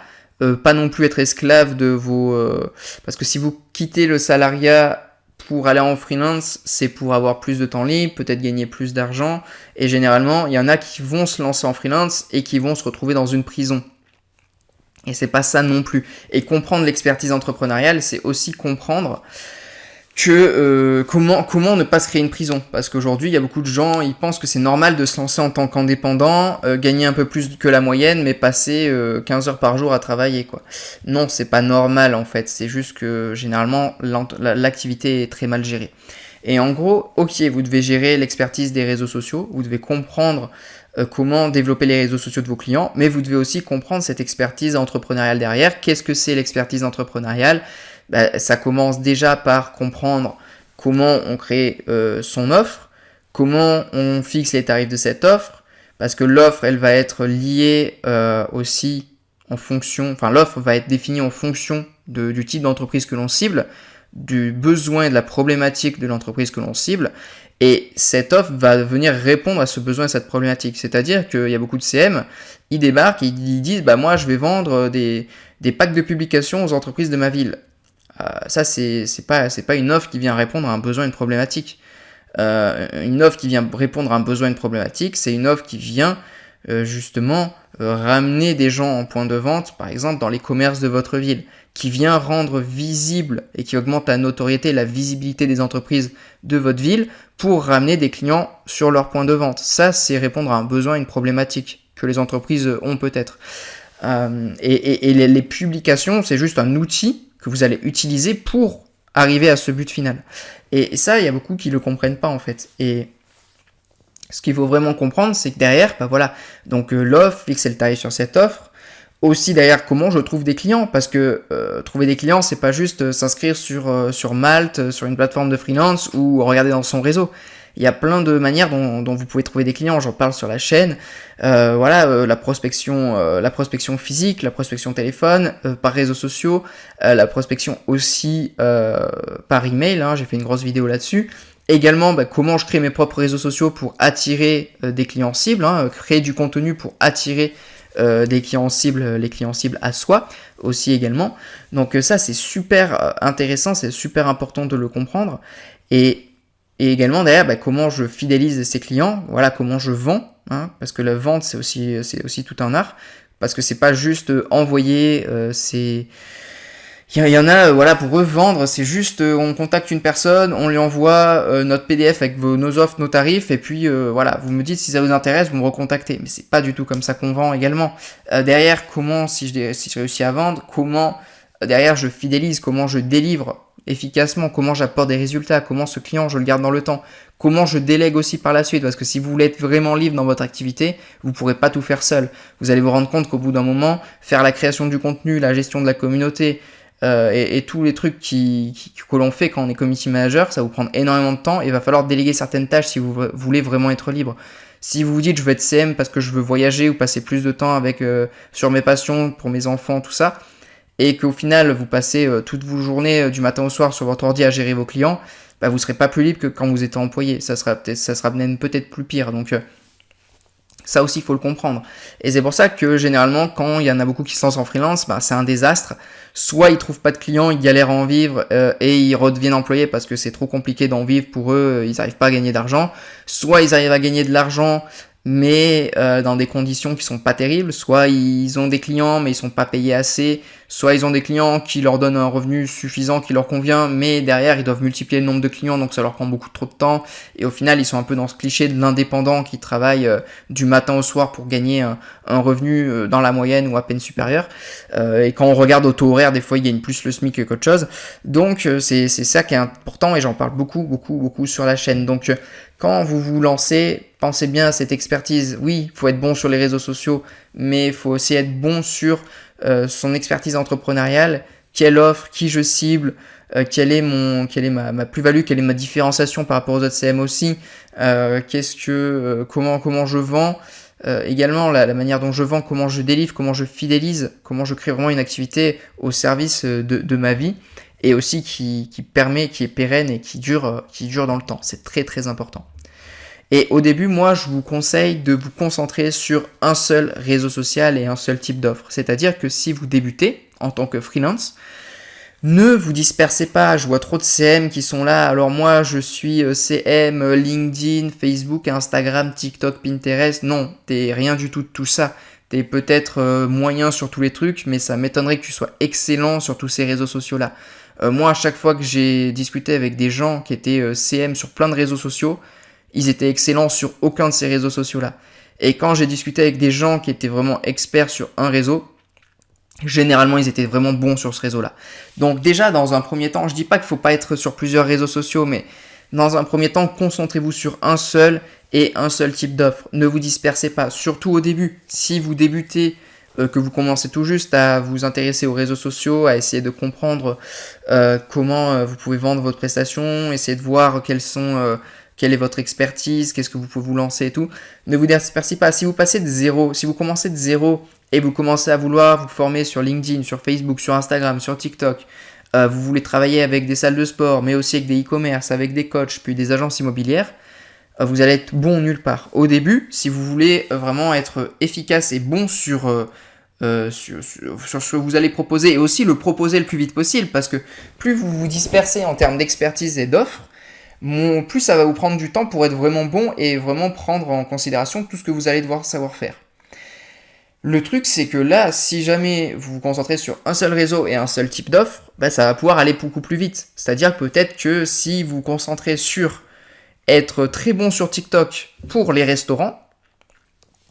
pas non plus être esclave de vos... parce que si vous quittez le salariat pour aller en freelance, c'est pour avoir plus de temps libre, peut-être gagner plus d'argent. Et généralement, il y en a qui vont se lancer en freelance et qui vont se retrouver dans une prison. Et c'est pas ça non plus. Et comprendre l'expertise entrepreneuriale, c'est aussi comprendre que comment ne pas se créer une prison. Parce qu'aujourd'hui, il y a beaucoup de gens, ils pensent que c'est normal de se lancer en tant qu'indépendant, gagner un peu plus que la moyenne, mais passer 15 heures par jour à travailler, quoi. Non, c'est pas normal en fait. C'est juste que généralement, l'activité est très mal gérée. Et en gros, ok, vous devez gérer l'expertise des réseaux sociaux, vous devez comprendre comment développer les réseaux sociaux de vos clients, mais vous devez aussi comprendre cette expertise entrepreneuriale derrière. Qu'est-ce que c'est l'expertise entrepreneuriale ? Ça commence déjà par comprendre comment on crée son offre, comment on fixe les tarifs de cette offre, parce que l'offre, elle va être liée aussi en fonction, enfin l'offre va être définie en fonction du type d'entreprise que l'on cible, du besoin et de la problématique de l'entreprise que l'on cible, et cette offre va venir répondre à ce besoin et à cette problématique. C'est-à-dire qu'il y a beaucoup de CM, ils débarquent et ils disent moi je vais vendre des packs de publication aux entreprises de ma ville. Ça, c'est pas une offre qui vient répondre à un besoin, une problématique. Une offre qui vient répondre à un besoin, une problématique, c'est une offre qui vient justement ramener des gens en point de vente, par exemple dans les commerces de votre ville, qui vient rendre visible et qui augmente la notoriété, la visibilité des entreprises de votre ville pour ramener des clients sur leur point de vente. Ça, c'est répondre à un besoin, une problématique que les entreprises ont peut-être. Et les publications, c'est juste un outil que vous allez utiliser pour arriver à ce but final. Et ça, il y a beaucoup qui le comprennent pas en fait. Et ce qu'il faut vraiment comprendre, c'est que derrière, donc l'offre, fixer le tarif sur cette offre. Aussi derrière, comment je trouve des clients, parce que trouver des clients, c'est pas juste s'inscrire sur Malte, sur une plateforme de freelance ou regarder dans son réseau. Il y a plein de manières dont vous pouvez trouver des clients. J'en parle sur la chaîne. La prospection physique, la prospection téléphone, par réseaux sociaux, la prospection aussi par email. J'ai fait une grosse vidéo là-dessus. Également, comment je crée mes propres réseaux sociaux pour attirer des clients cibles, créer du contenu pour attirer des clients cibles, les clients cibles à soi aussi également. Donc ça, c'est super intéressant, c'est super important de le comprendre. Et également derrière, comment je fidélise ces clients, comment je vends, parce que la vente c'est aussi tout un art, parce que c'est pas juste envoyer, il y en a, pour eux, vendre, c'est juste, on contacte une personne, on lui envoie notre PDF avec nos offres, nos tarifs, et puis vous me dites si ça vous intéresse, vous me recontactez. Mais c'est pas du tout comme ça qu'on vend également. Derrière, si je réussis à vendre, derrière je fidélise, comment je délivre efficacement, comment j'apporte des résultats, comment ce client je le garde dans le temps, comment je délègue aussi par la suite, parce que si vous voulez être vraiment libre dans votre activité, vous pourrez pas tout faire seul. Vous allez vous rendre compte qu'au bout d'un moment, faire la création du contenu, la gestion de la communauté, et tous les trucs que l'on fait quand on est community manager, ça va vous prendre énormément de temps et il va falloir déléguer certaines tâches si vous voulez vraiment être libre. Si vous vous dites je veux être CM parce que je veux voyager ou passer plus de temps sur mes passions, pour mes enfants, tout ça, et qu'au final vous passez toutes vos journées du matin au soir sur votre ordi à gérer vos clients, vous serez pas plus libre que quand vous êtes employé. Ça sera même peut-être plus pire. Donc ça aussi, il faut le comprendre. Et c'est pour ça que généralement, quand il y en a beaucoup qui se lancent en freelance, c'est un désastre. Soit ils trouvent pas de clients, ils galèrent à en vivre et ils redeviennent employés parce que c'est trop compliqué d'en vivre pour eux, ils n'arrivent pas à gagner d'argent. Soit ils arrivent à gagner de l'argent, mais dans des conditions qui sont pas terribles. Soit ils ont des clients, mais ils sont pas payés assez. Soit ils ont des clients qui leur donnent un revenu suffisant qui leur convient, mais derrière ils doivent multiplier le nombre de clients, donc ça leur prend beaucoup trop de temps. Et au final, ils sont un peu dans ce cliché de l'indépendant qui travaille du matin au soir pour gagner un revenu dans la moyenne ou à peine supérieur. Et quand on regarde au taux horaire, des fois ils gagnent plus le SMIC qu'autre chose. Donc c'est ça qui est important et j'en parle beaucoup sur la chaîne. Donc quand vous vous lancez, pensez bien à cette expertise. Oui, il faut être bon sur les réseaux sociaux, mais il faut aussi être bon sur son expertise entrepreneuriale, quelle offre, qui je cible, quelle est ma plus-value, quelle est ma différenciation par rapport aux autres CM aussi, comment je vends, également la manière dont je vends, comment je délivre, comment je fidélise, comment je crée vraiment une activité au service de ma vie et aussi qui est pérenne et qui dure dans le temps. C'est très très important. Et au début, moi, je vous conseille de vous concentrer sur un seul réseau social et un seul type d'offre. C'est-à-dire que si vous débutez en tant que freelance, ne vous dispersez pas. Je vois trop de CM qui sont là. Alors moi, je suis CM, LinkedIn, Facebook, Instagram, TikTok, Pinterest. Non, t'es rien du tout de tout ça. T'es peut-être moyen sur tous les trucs, mais ça m'étonnerait que tu sois excellent sur tous ces réseaux sociaux-là. Moi, à chaque fois que j'ai discuté avec des gens qui étaient CM sur plein de réseaux sociaux, ils étaient excellents sur aucun de ces réseaux sociaux-là. Et quand j'ai discuté avec des gens qui étaient vraiment experts sur un réseau, généralement, ils étaient vraiment bons sur ce réseau-là. Donc déjà, dans un premier temps, je dis pas qu'il faut pas être sur plusieurs réseaux sociaux, mais dans un premier temps, concentrez-vous sur un seul et un seul type d'offre. Ne vous dispersez pas, surtout au début. Si vous débutez, que vous commencez tout juste à vous intéresser aux réseaux sociaux, à essayer de comprendre comment vous pouvez vendre votre prestation, essayer de voir quelle est votre expertise, qu'est-ce que vous pouvez vous lancer et tout. Ne vous dispersez pas. Si vous passez de zéro, si vous commencez de zéro et vous commencez à vouloir vous former sur LinkedIn, sur Facebook, sur Instagram, sur TikTok, vous voulez travailler avec des salles de sport, mais aussi avec des e-commerce, avec des coachs, puis des agences immobilières, vous allez être bon nulle part. Au début, si vous voulez vraiment être efficace et bon sur ce que vous allez proposer et aussi le proposer le plus vite possible, parce que plus vous vous dispersez en termes d'expertise et d'offres, plus ça va vous prendre du temps pour être vraiment bon et vraiment prendre en considération tout ce que vous allez devoir savoir faire. Le truc, c'est que là, si jamais vous vous concentrez sur un seul réseau et un seul type d'offre, bah, ça va pouvoir aller beaucoup plus vite. C'est-à-dire que peut-être que si vous vous concentrez sur être très bon sur TikTok pour les restaurants,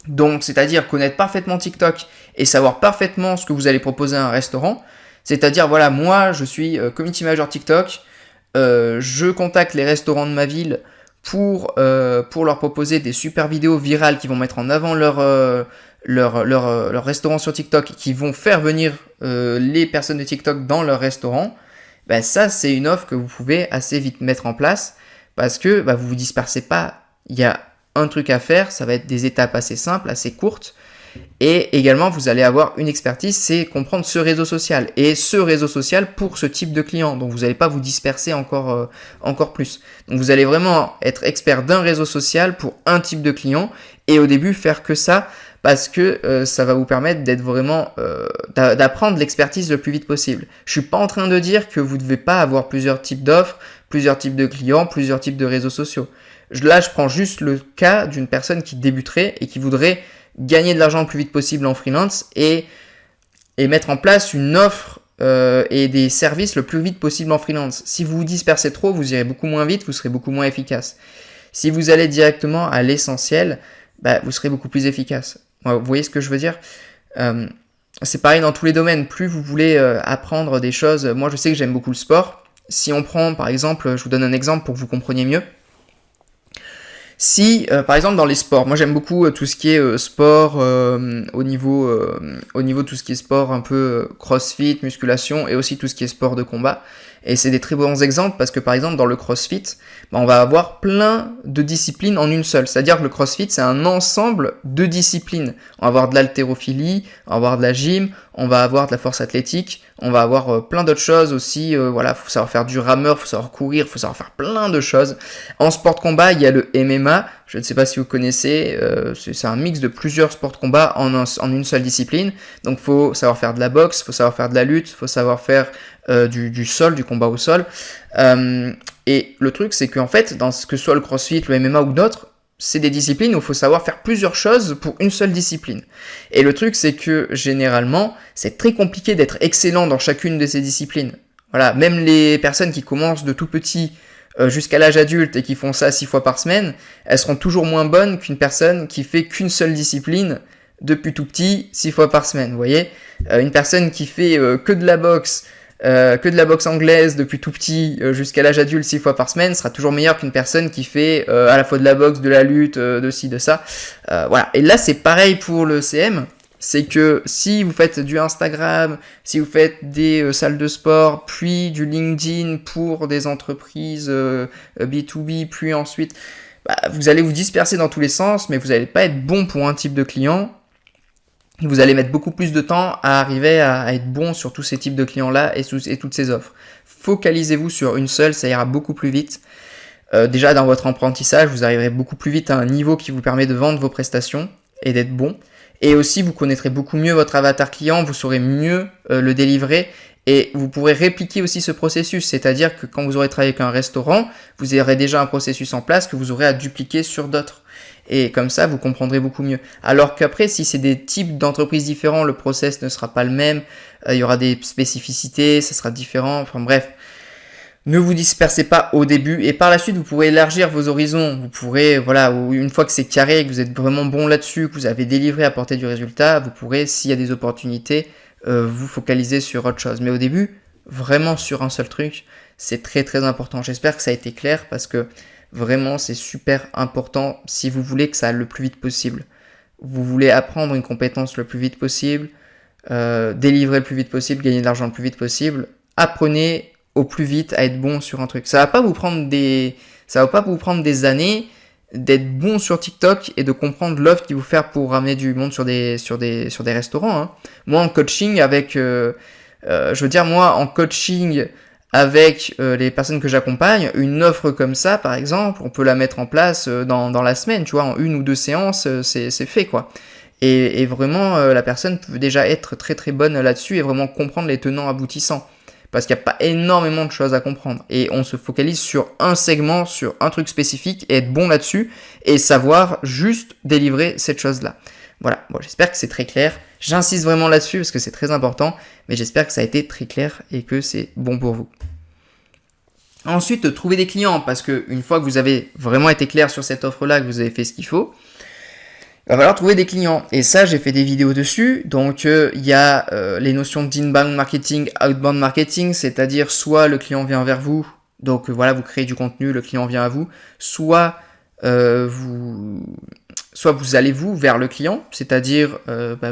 donc c'est-à-dire connaître parfaitement TikTok et savoir parfaitement ce que vous allez proposer à un restaurant, c'est-à-dire voilà, moi je suis community manager TikTok, je contacte les restaurants de ma ville pour leur proposer des super vidéos virales qui vont mettre en avant leur restaurant sur TikTok, qui vont faire venir les personnes de TikTok dans leur restaurant. Ben ça, c'est une offre que vous pouvez assez vite mettre en place parce que vous vous dispersez pas. Il y a un truc à faire, ça va être des étapes assez simples, assez courtes. Et également, vous allez avoir une expertise, c'est comprendre ce réseau social. Et ce réseau social pour ce type de client. Donc, vous n'allez pas vous disperser encore plus. Donc, vous allez vraiment être expert d'un réseau social pour un type de client. Et au début, faire que ça, parce que ça va vous permettre d'être vraiment, d'apprendre l'expertise le plus vite possible. Je suis pas en train de dire que vous ne devez pas avoir plusieurs types d'offres, plusieurs types de clients, plusieurs types de réseaux sociaux. Là, je prends juste le cas d'une personne qui débuterait et qui voudrait gagner de l'argent le plus vite possible en freelance et mettre en place une offre et des services le plus vite possible en freelance. Si vous vous dispersez trop, vous irez beaucoup moins vite, vous serez beaucoup moins efficace. Si vous allez directement à l'essentiel, vous serez beaucoup plus efficace. Vous voyez ce que je veux dire ? C'est pareil dans tous les domaines. Plus vous voulez apprendre des choses, moi je sais que j'aime beaucoup le sport. Si on prend par exemple, je vous donne un exemple pour que vous compreniez mieux. Si, par exemple, dans les sports, moi j'aime beaucoup tout ce qui est sport au niveau tout ce qui est sport un peu crossfit, musculation et aussi tout ce qui est sport de combat. Et c'est des très bons exemples parce que par exemple dans le crossfit, on va avoir plein de disciplines en une seule. C'est-à-dire que le crossfit c'est un ensemble de disciplines. On va avoir de l'haltérophilie, on va avoir de la gym, on va avoir de la force athlétique, on va avoir plein d'autres choses aussi. Faut savoir faire du rameur, faut savoir courir, faut savoir faire plein de choses. En sport de combat, il y a le MMA. Je ne sais pas si vous connaissez, c'est un mix de plusieurs sports de combat en une seule discipline. Donc faut savoir faire de la boxe, faut savoir faire de la lutte, faut savoir faire du sol, du combat au sol. Et le truc, c'est qu'en fait, dans ce que soit le crossfit, le MMA ou d'autres, c'est des disciplines où il faut savoir faire plusieurs choses pour une seule discipline. Et le truc, c'est que généralement, c'est très compliqué d'être excellent dans chacune de ces disciplines. Voilà, même les personnes qui commencent de tout petit jusqu'à l'âge adulte et qui font ça 6 fois par semaine, elles seront toujours moins bonnes qu'une personne qui fait qu'une seule discipline depuis tout petit 6 fois par semaine. Vous voyez, une personne qui fait que de la boxe anglaise depuis tout petit jusqu'à l'âge adulte 6 fois par semaine sera toujours meilleure qu'une personne qui fait à la fois de la boxe, de la lutte, de ci, de ça. Voilà. Et là, c'est pareil pour le CM. C'est que si vous faites du Instagram, si vous faites des salles de sport, puis du LinkedIn pour des entreprises B2B, puis ensuite, vous allez vous disperser dans tous les sens, mais vous n'allez pas être bon pour un type de client. Vous allez mettre beaucoup plus de temps à arriver à être bon sur tous ces types de clients-là et toutes ces offres. Focalisez-vous sur une seule, ça ira beaucoup plus vite. Déjà, dans votre apprentissage, vous arriverez beaucoup plus vite à un niveau qui vous permet de vendre vos prestations et d'être bon. Et aussi, vous connaîtrez beaucoup mieux votre avatar client, vous saurez mieux le délivrer et vous pourrez répliquer aussi ce processus. C'est-à-dire que quand vous aurez travaillé avec un restaurant, vous aurez déjà un processus en place que vous aurez à dupliquer sur d'autres. Et comme ça, vous comprendrez beaucoup mieux. Alors qu'après, si c'est des types d'entreprises différents, le process ne sera pas le même. Il y aura des spécificités, ça sera différent. Enfin bref, ne vous dispersez pas au début. Et par la suite, vous pourrez élargir vos horizons. Vous pourrez, une fois que c'est carré, que vous êtes vraiment bon là-dessus, que vous avez délivré, apporté du résultat, vous pourrez, s'il y a des opportunités, vous focaliser sur autre chose. Mais au début, vraiment sur un seul truc, c'est très très important. J'espère que ça a été clair parce que vraiment, c'est super important si vous voulez que ça aille le plus vite possible. Vous voulez apprendre une compétence le plus vite possible, délivrer le plus vite possible, gagner de l'argent le plus vite possible. Apprenez au plus vite à être bon sur un truc. Ça va pas vous prendre des années d'être bon sur TikTok et de comprendre l'offre qu'il vous faire pour ramener du monde sur des restaurants. Hein. Moi, en coaching avec avec les personnes que j'accompagne, une offre comme ça, par exemple, on peut la mettre en place dans la semaine, tu vois, en 1 ou 2 séances, c'est fait, quoi. Et vraiment, la personne peut déjà être très très bonne là-dessus et vraiment comprendre les tenants aboutissants. Parce qu'il n'y a pas énormément de choses à comprendre. Et on se focalise sur un segment, sur un truc spécifique, et être bon là-dessus, et savoir juste délivrer cette chose-là. Voilà, bon, j'espère que c'est très clair. J'insiste vraiment là-dessus parce que c'est très important, mais j'espère que ça a été très clair et que c'est bon pour vous. Ensuite, trouver des clients, parce qu'une fois que vous avez vraiment été clair sur cette offre-là, que vous avez fait ce qu'il faut, il va falloir trouver des clients. Et ça, j'ai fait des vidéos dessus. Donc, il y a les notions d'inbound marketing, outbound marketing, c'est-à-dire soit le client vient vers vous, donc voilà, vous créez du contenu, le client vient à vous, soit vous allez vous vers le client, c'est-à-dire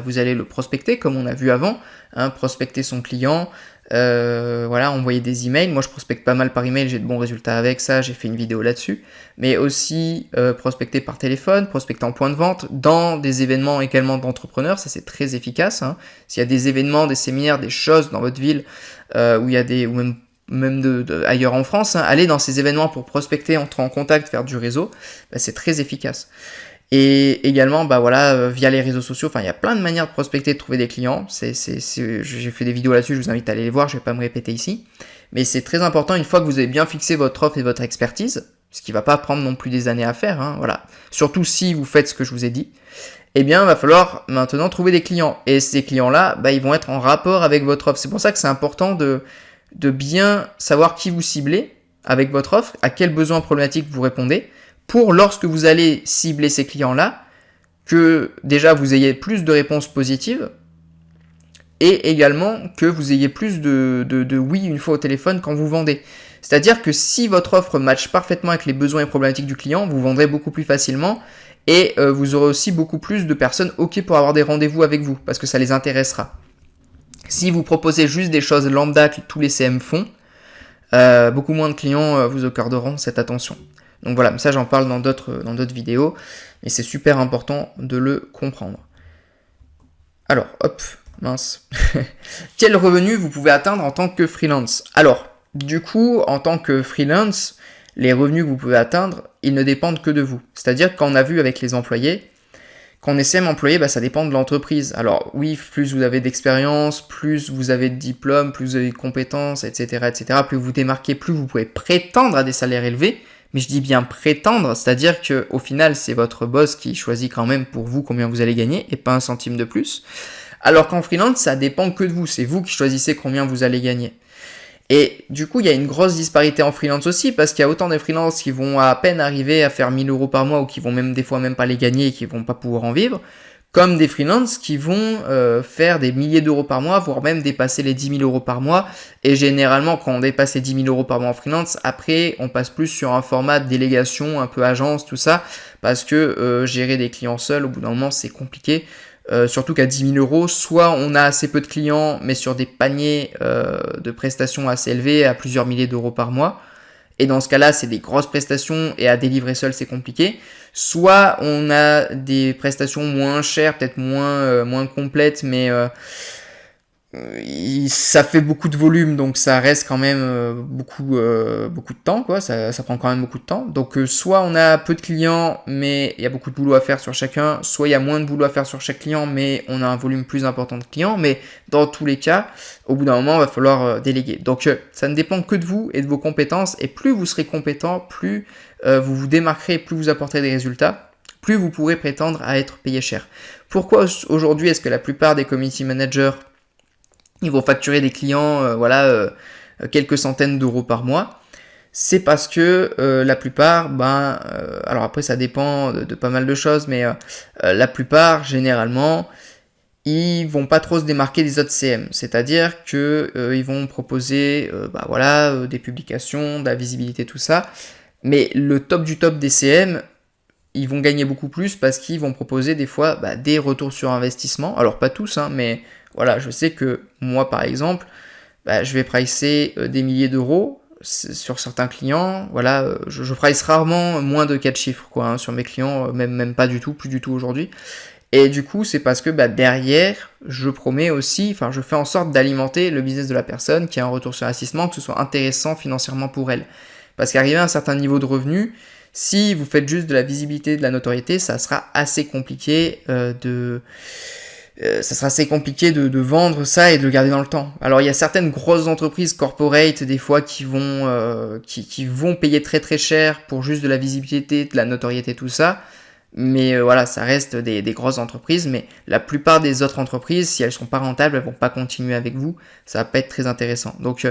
vous allez le prospecter comme on a vu avant, hein, prospecter son client, voilà, envoyer des emails. Moi je prospecte pas mal par email, j'ai de bons résultats avec ça, j'ai fait une vidéo là-dessus, mais aussi prospecter par téléphone, prospecter en point de vente, dans des événements également d'entrepreneurs, ça c'est très efficace, hein. S'il y a des événements, des séminaires, des choses dans votre ville où il y a des, ou même ailleurs en France, hein, aller dans ces événements pour prospecter, entrer en contact, faire du réseau, c'est très efficace. Et également, via les réseaux sociaux, il y a plein de manières de prospecter, de trouver des clients. J'ai fait des vidéos là-dessus, je vous invite à aller les voir, je vais pas me répéter ici. Mais c'est très important, une fois que vous avez bien fixé votre offre et votre expertise, ce qui va pas prendre non plus des années à faire, hein, voilà. Surtout si vous faites ce que je vous ai dit, eh bien, il va falloir maintenant trouver des clients. Et ces clients-là, ils vont être en rapport avec votre offre. C'est pour ça que c'est important de bien savoir qui vous ciblez avec votre offre, à quels besoins problématiques vous répondez, pour lorsque vous allez cibler ces clients-là, que déjà vous ayez plus de réponses positives, et également que vous ayez plus de oui une fois au téléphone quand vous vendez. C'est-à-dire que si votre offre matche parfaitement avec les besoins et problématiques du client, vous vendrez beaucoup plus facilement, et vous aurez aussi beaucoup plus de personnes OK pour avoir des rendez-vous avec vous, parce que ça les intéressera. Si vous proposez juste des choses lambda que tous les CM font, beaucoup moins de clients vous accorderont cette attention. Donc voilà, ça j'en parle dans d'autres vidéos, mais c'est super important de le comprendre. Alors, hop, mince. Quel revenu vous pouvez atteindre en tant que freelance? Alors, du coup, en tant que freelance, les revenus que vous pouvez atteindre, ils ne dépendent que de vous. C'est-à-dire qu'on a vu avec les employés, quand on est CM employé, ça dépend de l'entreprise. Alors oui, plus vous avez d'expérience, plus vous avez de diplômes, plus vous avez de compétences, etc., plus vous vous démarquez, plus vous pouvez prétendre à des salaires élevés. Mais je dis bien prétendre, c'est-à-dire qu'au final, c'est votre boss qui choisit quand même pour vous combien vous allez gagner et pas un centime de plus. Alors qu'en freelance, ça dépend que de vous. C'est vous qui choisissez combien vous allez gagner. Et du coup, il y a une grosse disparité en freelance aussi, parce qu'il y a autant de freelances qui vont à peine arriver à faire 1000 € par mois ou qui vont même des fois même pas les gagner et qui vont pas pouvoir en vivre, comme des freelances qui vont faire des milliers d'euros par mois, voire même dépasser les 10 000 € par mois. Et généralement, quand on dépasse les 10 000 € par mois en freelance, après, on passe plus sur un format de délégation, un peu agence, tout ça, parce que gérer des clients seuls, au bout d'un moment, c'est compliqué. Surtout qu'à 10 000 €, soit on a assez peu de clients, mais sur des paniers de prestations assez élevés, à plusieurs milliers d'euros par mois. Et dans ce cas-là, c'est des grosses prestations et à délivrer seul, c'est compliqué. Soit on a des prestations moins chères, peut-être moins complètes, mais ça fait beaucoup de volume, donc ça reste quand même beaucoup de temps, quoi. Ça prend quand même beaucoup de temps. Donc soit on a peu de clients, mais il y a beaucoup de boulot à faire sur chacun, soit il y a moins de boulot à faire sur chaque client, mais on a un volume plus important de clients. Mais dans tous les cas, au bout d'un moment, il va falloir déléguer. Donc ça ne dépend que de vous et de vos compétences, et plus vous serez compétent, plus vous vous démarquerez, plus vous apporterez des résultats, plus vous pourrez prétendre à être payé cher. Pourquoi aujourd'hui est-ce que la plupart des community managers ils vont facturer des clients quelques centaines d'euros par mois? C'est parce que la plupart, alors après ça dépend de pas mal de choses, mais la plupart, généralement, ils vont pas trop se démarquer des autres CM. C'est-à-dire que ils vont proposer des publications, de la visibilité, tout ça. Mais le top du top des CM, ils vont gagner beaucoup plus parce qu'ils vont proposer des fois des retours sur investissement. Alors pas tous, hein, mais voilà, je sais que moi par exemple, je vais pricer des milliers d'euros sur certains clients. Voilà, je price rarement moins de 4 chiffres quoi, sur mes clients, même pas du tout, plus du tout aujourd'hui. Et du coup, c'est parce que derrière, je promets aussi, je fais en sorte d'alimenter le business de la personne qui a un retour sur investissement, que ce soit intéressant financièrement pour elle. Parce qu'arriver à un certain niveau de revenu, si vous faites juste de la visibilité, de la notoriété, ça sera assez compliqué de vendre ça et de le garder dans le temps. Alors il y a certaines grosses entreprises corporate des fois qui vont payer très très cher pour juste de la visibilité, de la notoriété, tout ça. Mais voilà, ça reste des grosses entreprises, mais la plupart des autres entreprises, si elles sont pas rentables, elles vont pas continuer avec vous, ça va pas être très intéressant. Donc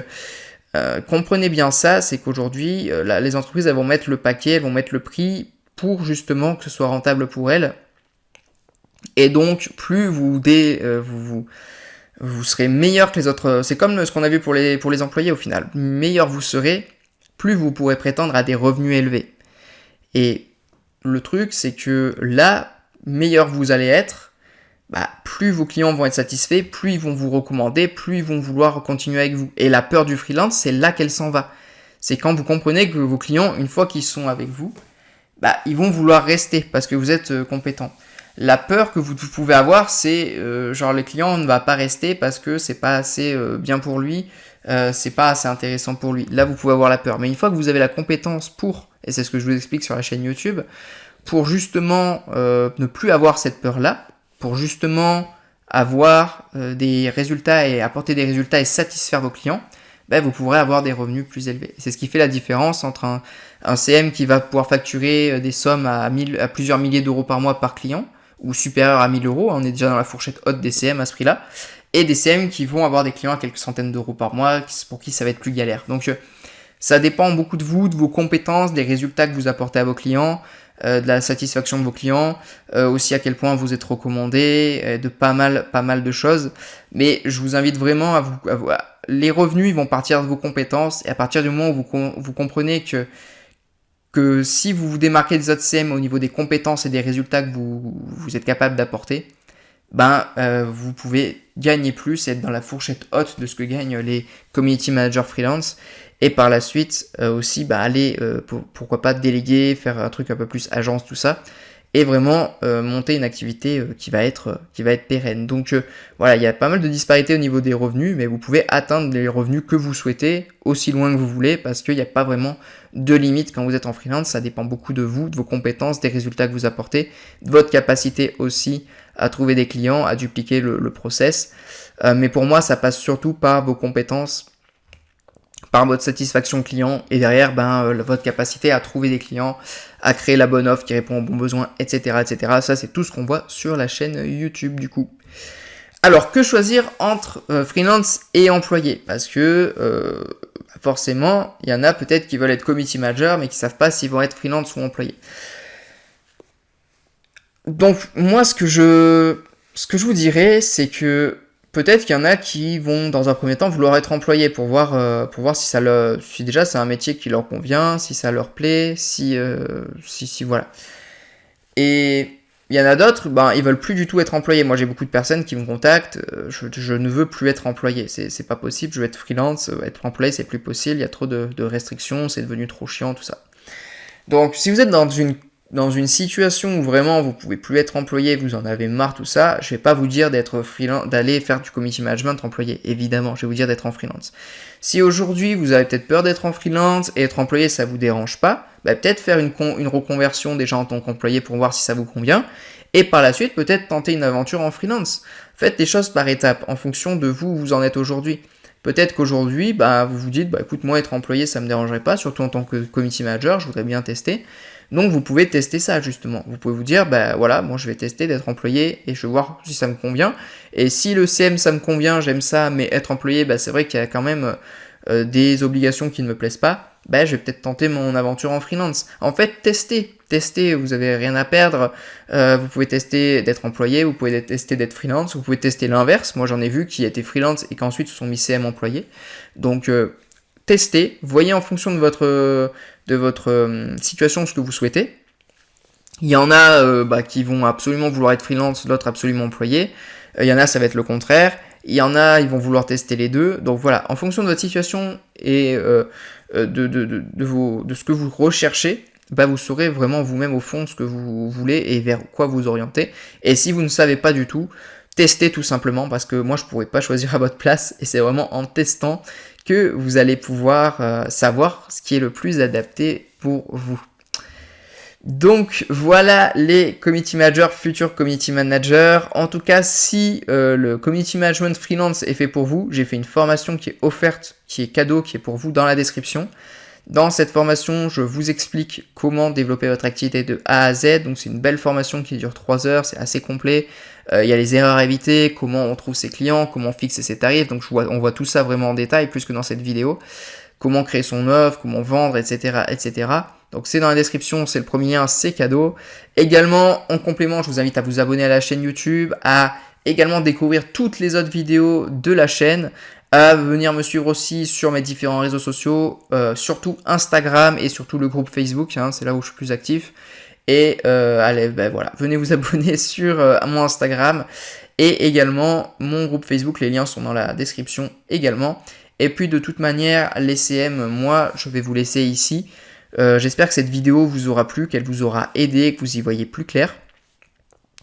comprenez bien ça, c'est qu'aujourd'hui, les entreprises, elles vont mettre le paquet, elles vont mettre le prix pour justement que ce soit rentable pour elles. Et donc, plus vous serez meilleur que les autres. C'est comme ce qu'on a vu pour les employés au final. Meilleur vous serez, plus vous pourrez prétendre à des revenus élevés. Et le truc, c'est que là, meilleur vous allez être, plus vos clients vont être satisfaits, plus ils vont vous recommander, plus ils vont vouloir continuer avec vous. Et la peur du freelance, c'est là qu'elle s'en va. C'est quand vous comprenez que vos clients, une fois qu'ils sont avec vous, ils vont vouloir rester parce que vous êtes compétent. La peur que vous pouvez avoir, c'est genre le client ne va pas rester parce que c'est pas assez bien pour lui, c'est pas assez intéressant pour lui. Là, vous pouvez avoir la peur. Mais une fois que vous avez la compétence pour, et c'est ce que je vous explique sur la chaîne YouTube, pour justement ne plus avoir cette peur-là, pour justement avoir des résultats et apporter des résultats et satisfaire vos clients, vous pourrez avoir des revenus plus élevés. C'est ce qui fait la différence entre un CM qui va pouvoir facturer des sommes à plusieurs milliers d'euros par mois par client, ou supérieur à 1000 euros, on est déjà dans la fourchette haute des CM à ce prix-là, et des CM qui vont avoir des clients à quelques centaines d'euros par mois, pour qui ça va être plus galère. Donc ça dépend beaucoup de vous, de vos compétences, des résultats que vous apportez à vos clients, de la satisfaction de vos clients, aussi à quel point vous êtes recommandé, de pas mal de choses. Mais je vous invite vraiment à les revenus, ils vont partir de vos compétences, et à partir du moment où vous comprenez que si vous vous démarquez des autres CM au niveau des compétences et des résultats que vous êtes capable d'apporter, vous pouvez gagner plus et être dans la fourchette haute de ce que gagnent les community managers freelance. Et par la suite aussi aller pourquoi pas déléguer, faire un truc un peu plus agence, tout ça, et vraiment monter une activité qui va être pérenne. Donc voilà, il y a pas mal de disparités au niveau des revenus, mais vous pouvez atteindre les revenus que vous souhaitez aussi loin que vous voulez, parce qu'il n'y a pas vraiment de limite quand vous êtes en freelance. Ça dépend beaucoup de vous, de vos compétences, des résultats que vous apportez, de votre capacité aussi à trouver des clients, à dupliquer le process. Mais pour moi, ça passe surtout par vos compétences, par votre satisfaction client, et derrière votre capacité à trouver des clients, à créer la bonne offre qui répond aux bons besoins, etc. etc. Ça, c'est tout ce qu'on voit sur la chaîne YouTube du coup. Alors, que choisir entre freelance et employé? Parce que forcément, il y en a peut-être qui veulent être community manager, mais qui ne savent pas s'ils vont être freelance ou employé. Donc, moi, ce que je vous dirais, c'est que peut-être qu'il y en a qui vont, dans un premier temps, vouloir être employés pour voir si déjà c'est un métier qui leur convient, si ça leur plaît, si voilà. Et il y en a d'autres, ils veulent plus du tout être employés. Moi, j'ai beaucoup de personnes qui me contactent, je ne veux plus être employé, c'est pas possible, je veux être freelance, être employé, c'est plus possible, il y a trop de restrictions, c'est devenu trop chiant, tout ça. Donc, si vous êtes dans une situation où vraiment vous pouvez plus être employé, vous en avez marre, tout ça, je vais pas vous dire d'être freelance, d'aller faire du community management employé, évidemment, je vais vous dire d'être en freelance. Si aujourd'hui vous avez peut-être peur d'être en freelance et être employé ça vous dérange pas, peut-être faire une reconversion déjà en tant qu'employé pour voir si ça vous convient, et par la suite peut-être tenter une aventure en freelance. Faites les choses par étapes, en fonction de vous où vous en êtes aujourd'hui. Peut-être qu'aujourd'hui, vous vous dites, écoute, moi être employé ça me dérangerait pas, surtout en tant que community manager, je voudrais bien tester. Donc vous pouvez tester ça justement. Vous pouvez vous dire, voilà, moi je vais tester d'être employé et je vais voir si ça me convient. Et si le CM ça me convient, j'aime ça, mais être employé, c'est vrai qu'il y a quand même des obligations qui ne me plaisent pas, je vais peut-être tenter mon aventure en freelance. En fait, testez, vous avez rien à perdre. Vous pouvez tester d'être employé, vous pouvez tester d'être freelance, vous pouvez tester l'inverse. Moi j'en ai vu qui étaient freelance et qu'ensuite se sont mis CM employé. Donc testez, voyez en fonction de votre situation ce que vous souhaitez. Il y en a qui vont absolument vouloir être freelance, d'autres absolument employés. Il y en a, ça va être le contraire. Il y en a, ils vont vouloir tester les deux. Donc voilà, en fonction de votre situation et de ce que vous recherchez, vous saurez vraiment vous-même au fond ce que vous voulez et vers quoi vous orienter. Et si vous ne savez pas du tout, testez tout simplement, parce que moi je ne pourrais pas choisir à votre place, et c'est vraiment en testant que vous allez pouvoir savoir ce qui est le plus adapté pour vous. Donc voilà les community managers, futurs community managers. En tout cas, si le community management freelance est fait pour vous, j'ai fait une formation qui est offerte, qui est cadeau, qui est pour vous dans la description. Dans cette formation, je vous explique comment développer votre activité de A à Z. Donc c'est une belle formation qui dure 3 heures, c'est assez complet. Il y a les erreurs à éviter, comment on trouve ses clients, comment fixer ses tarifs. Donc on voit tout ça vraiment en détail, plus que dans cette vidéo. Comment créer son offre, comment vendre, etc. etc. Donc c'est dans la description, c'est le premier lien, c'est cadeau. Également, en complément, je vous invite à vous abonner à la chaîne YouTube, à également découvrir toutes les autres vidéos de la chaîne, à venir me suivre aussi sur mes différents réseaux sociaux, surtout Instagram et surtout le groupe Facebook, hein, c'est là où je suis plus actif. Et allez, ben voilà, venez vous abonner sur mon Instagram et également mon groupe Facebook, les liens sont dans la description également. Et puis de toute manière, les CM, moi, je vais vous laisser ici. J'espère que cette vidéo vous aura plu, qu'elle vous aura aidé, que vous y voyez plus clair.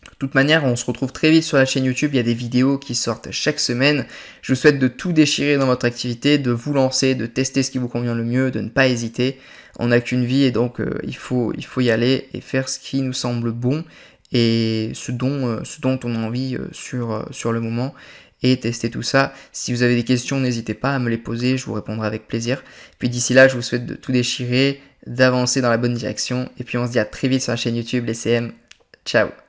De toute manière, on se retrouve très vite sur la chaîne YouTube, il y a des vidéos qui sortent chaque semaine. Je vous souhaite de tout déchirer dans votre activité, de vous lancer, de tester ce qui vous convient le mieux, de ne pas hésiter. On n'a qu'une vie et donc il faut y aller et faire ce qui nous semble bon et ce dont on a envie sur le moment et tester tout ça. Si vous avez des questions, n'hésitez pas à me les poser, je vous répondrai avec plaisir. Puis d'ici là, je vous souhaite de tout déchirer, d'avancer dans la bonne direction et puis on se dit à très vite sur la chaîne YouTube, les CM. Ciao!